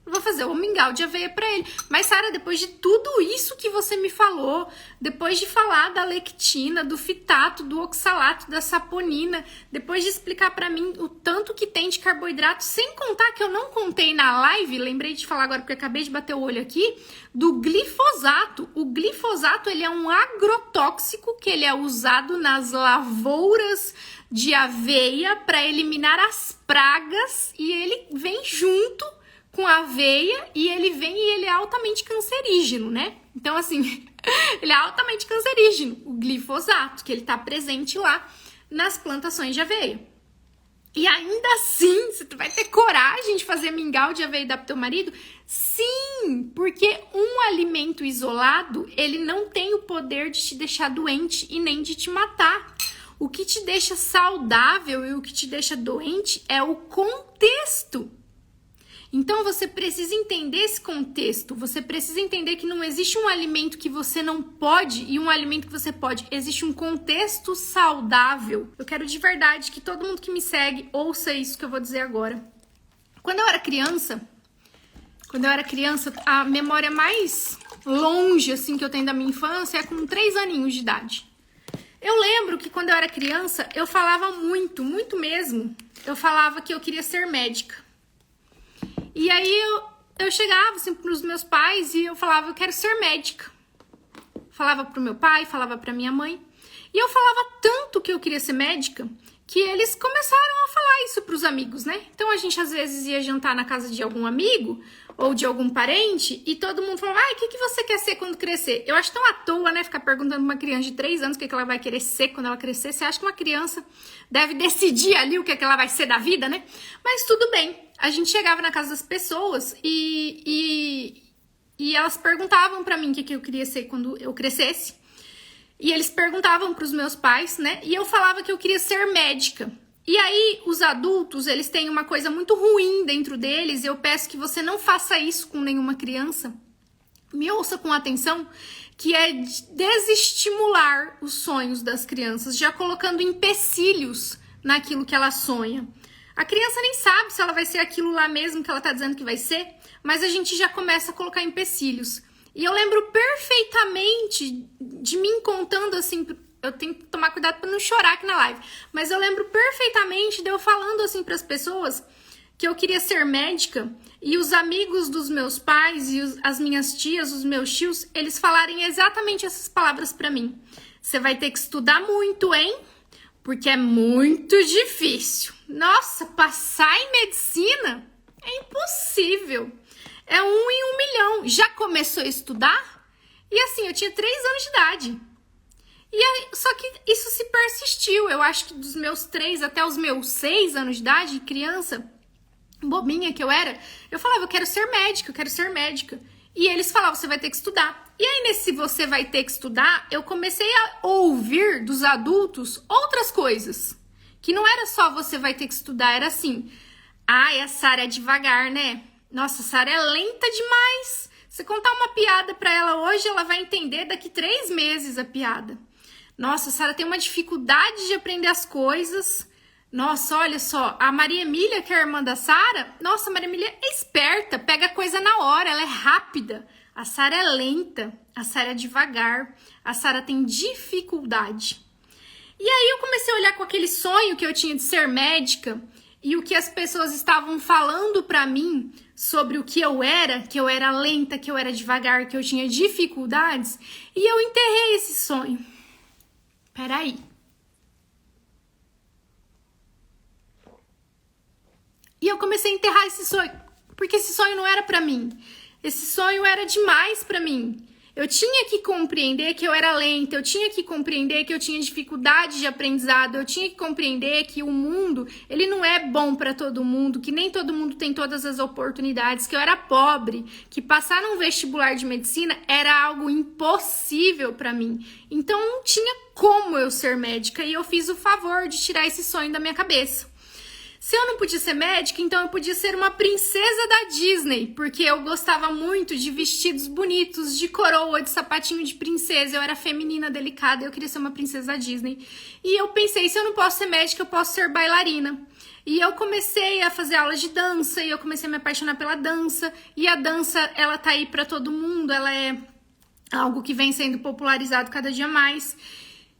Eu vou fazer o mingau de aveia pra ele. Mas, Sara, depois de tudo isso que você me falou, depois de falar da lectina, do fitato, do oxalato, da saponina, depois de explicar pra mim o tanto que tem de carboidrato, sem contar que eu não contei na live, lembrei de falar agora porque eu acabei de bater o olho aqui, do glifosato. O glifosato, ele é um agrotóxico que ele é usado nas lavouras de aveia para eliminar as pragas e ele vem junto com a aveia e ele é altamente cancerígeno, né? Então, assim, ele é altamente cancerígeno, o glifosato, que ele tá presente lá nas plantações de aveia. E ainda assim, você vai ter coragem de fazer mingau de aveia e dar pro teu marido? Sim, porque um alimento isolado, ele não tem o poder de te deixar doente e nem de te matar. O que te deixa saudável e o que te deixa doente é o contexto. Então, você precisa entender esse contexto, você precisa entender que não existe um alimento que você não pode e um alimento que você pode. Existe um contexto saudável. Eu quero de verdade que todo mundo que me segue ouça isso que eu vou dizer agora. Quando eu era criança, a memória mais longe assim que eu tenho da minha infância é com 3 aninhos de idade. Eu lembro que quando eu era criança, eu falava muito mesmo. Eu falava que eu queria ser médica. E aí eu chegava assim pros meus pais e eu falava, eu quero ser médica. Falava pro meu pai, falava pra minha mãe. E eu falava tanto que eu queria ser médica que eles começaram a falar isso pros amigos, né? Então a gente às vezes ia jantar na casa de algum amigo ou de algum parente e todo mundo falava, o que você quer ser quando crescer? Eu acho tão à toa, né? Ficar perguntando pra uma criança de 3 anos o que ela vai querer ser quando ela crescer. Você acha que uma criança deve decidir ali o que ela vai ser da vida, né? Mas tudo bem. A gente chegava na casa das pessoas e elas perguntavam pra mim o que eu queria ser quando eu crescesse. E eles perguntavam pros meus pais, né? E eu falava que eu queria ser médica. E aí, os adultos, eles têm uma coisa muito ruim dentro deles. E eu peço que você não faça isso com nenhuma criança. Me ouça com atenção, que é desestimular os sonhos das crianças, já colocando empecilhos naquilo que ela sonha. A criança nem sabe se ela vai ser aquilo lá mesmo que ela tá dizendo que vai ser, mas a gente já começa a colocar empecilhos. E eu lembro perfeitamente de mim contando assim, eu tenho que tomar cuidado para não chorar aqui na live, mas eu lembro perfeitamente de eu falando assim para as pessoas que eu queria ser médica e os amigos dos meus pais e as minhas tias, os meus tios, eles falarem exatamente essas palavras para mim. Você vai ter que estudar muito, hein? Porque é muito difícil. Nossa, passar em medicina é impossível. É 1 em 1 milhão. Já começou a estudar? E assim, eu tinha 3 anos de idade. E aí, só que isso se persistiu. Eu acho que dos meus 3 até os meus 6 anos de idade, criança, bobinha que eu era, eu falava, eu quero ser médica, eu quero ser médica. E eles falavam, você vai ter que estudar. E aí, nesse você vai ter que estudar, eu comecei a ouvir dos adultos outras coisas. Que não era só você vai ter que estudar, era assim, a Sara é devagar, né? Nossa, a Sara é lenta demais. Se contar uma piada pra ela hoje, ela vai entender daqui 3 meses a piada. Nossa, a Sara tem uma dificuldade de aprender as coisas. Nossa, olha só, a Maria Emília, que é a irmã da Sara, nossa, a Maria Emília é esperta, pega a coisa na hora, ela é rápida. A Sara é lenta, a Sara é devagar, a Sara tem dificuldade. E aí eu comecei a olhar com aquele sonho que eu tinha de ser médica e o que as pessoas estavam falando pra mim sobre o que eu era lenta, que eu era devagar, que eu tinha dificuldades, e eu enterrei esse sonho. Peraí. E eu comecei a enterrar esse sonho, porque esse sonho não era pra mim. Esse sonho era demais pra mim. Eu tinha que compreender que eu era lenta, eu tinha que compreender que eu tinha dificuldade de aprendizado, eu tinha que compreender que o mundo, ele não é bom pra todo mundo, que nem todo mundo tem todas as oportunidades, que eu era pobre, que passar num vestibular de medicina era algo impossível pra mim. Então não tinha como eu ser médica e eu fiz o favor de tirar esse sonho da minha cabeça. Se eu não podia ser médica, então eu podia ser uma princesa da Disney, porque eu gostava muito de vestidos bonitos, de coroa, de sapatinho de princesa. Eu era feminina, delicada, eu queria ser uma princesa da Disney. E eu pensei, se eu não posso ser médica, eu posso ser bailarina. E eu comecei a fazer aulas de dança, e eu comecei a me apaixonar pela dança. E a dança, ela tá aí pra todo mundo, ela é algo que vem sendo popularizado cada dia mais.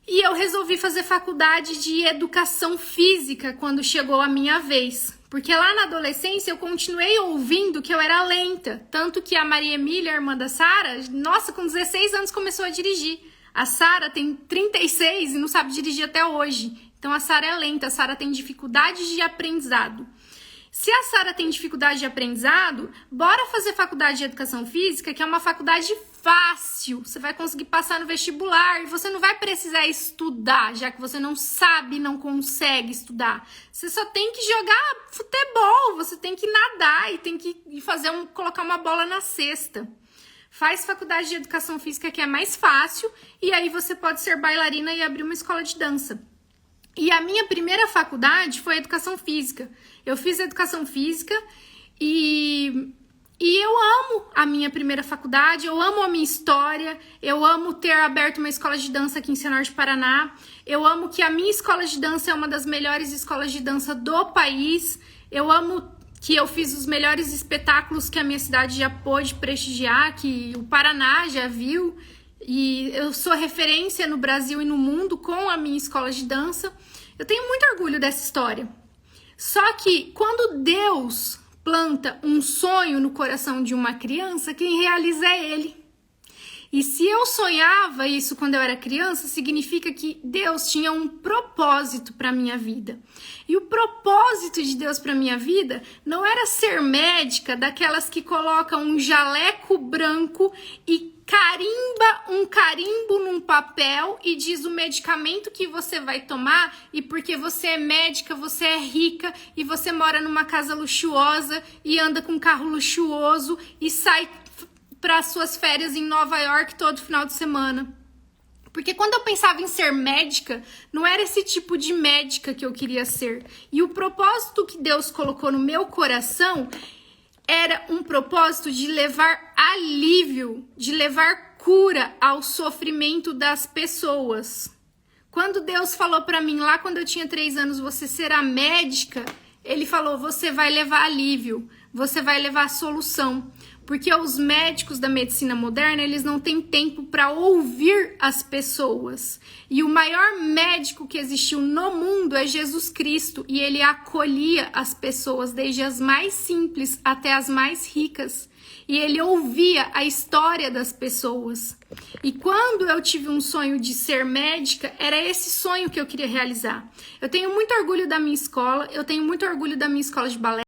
E eu resolvi fazer faculdade de educação física quando chegou a minha vez. Porque lá na adolescência eu continuei ouvindo que eu era lenta. Tanto que a Maria Emília, a irmã da Sara, nossa, com 16 anos começou a dirigir. A Sara tem 36 e não sabe dirigir até hoje. Então a Sara é lenta, a Sara tem dificuldade de aprendizado. Se a Sara tem dificuldade de aprendizado, bora fazer faculdade de educação física, que é uma faculdade fácil. Você vai conseguir passar no vestibular e você não vai precisar estudar, já que você não sabe, não consegue estudar. Você só tem que jogar futebol, você tem que nadar e tem que colocar uma bola na cesta. Faz faculdade de educação física, que é mais fácil, e aí você pode ser bailarina e abrir uma escola de dança. E a minha primeira faculdade foi educação física. Eu fiz educação física e eu amo a minha primeira faculdade, eu amo a minha história, eu amo ter aberto uma escola de dança aqui em Cianorte de Paraná, eu amo que a minha escola de dança é uma das melhores escolas de dança do país, eu amo que eu fiz os melhores espetáculos que a minha cidade já pôde prestigiar, que o Paraná já viu, e eu sou referência no Brasil e no mundo com a minha escola de dança. Eu tenho muito orgulho dessa história. Só que quando Deus planta um sonho no coração de uma criança, quem realiza é Ele. E se eu sonhava isso quando eu era criança, significa que Deus tinha um propósito para minha vida. E o propósito de Deus para minha vida não era ser médica, daquelas que colocam um jaleco branco e carimba um carimbo num papel e diz o medicamento que você vai tomar, e porque você é médica, você é rica e você mora numa casa luxuosa e anda com um carro luxuoso e sai para suas férias em Nova York todo final de semana. Porque quando eu pensava em ser médica, não era esse tipo de médica que eu queria ser. E o propósito que Deus colocou no meu coração era um propósito de levar alívio, de levar cura ao sofrimento das pessoas. Quando Deus falou para mim lá quando eu tinha 3 anos, você será médica, Ele falou, você vai levar alívio, você vai levar solução. Porque os médicos da medicina moderna, eles não têm tempo para ouvir as pessoas. E o maior médico que existiu no mundo é Jesus Cristo. E ele acolhia as pessoas, desde as mais simples até as mais ricas. E ele ouvia a história das pessoas. E quando eu tive um sonho de ser médica, era esse sonho que eu queria realizar. Eu tenho muito orgulho da minha escola, eu tenho muito orgulho da minha escola de balé.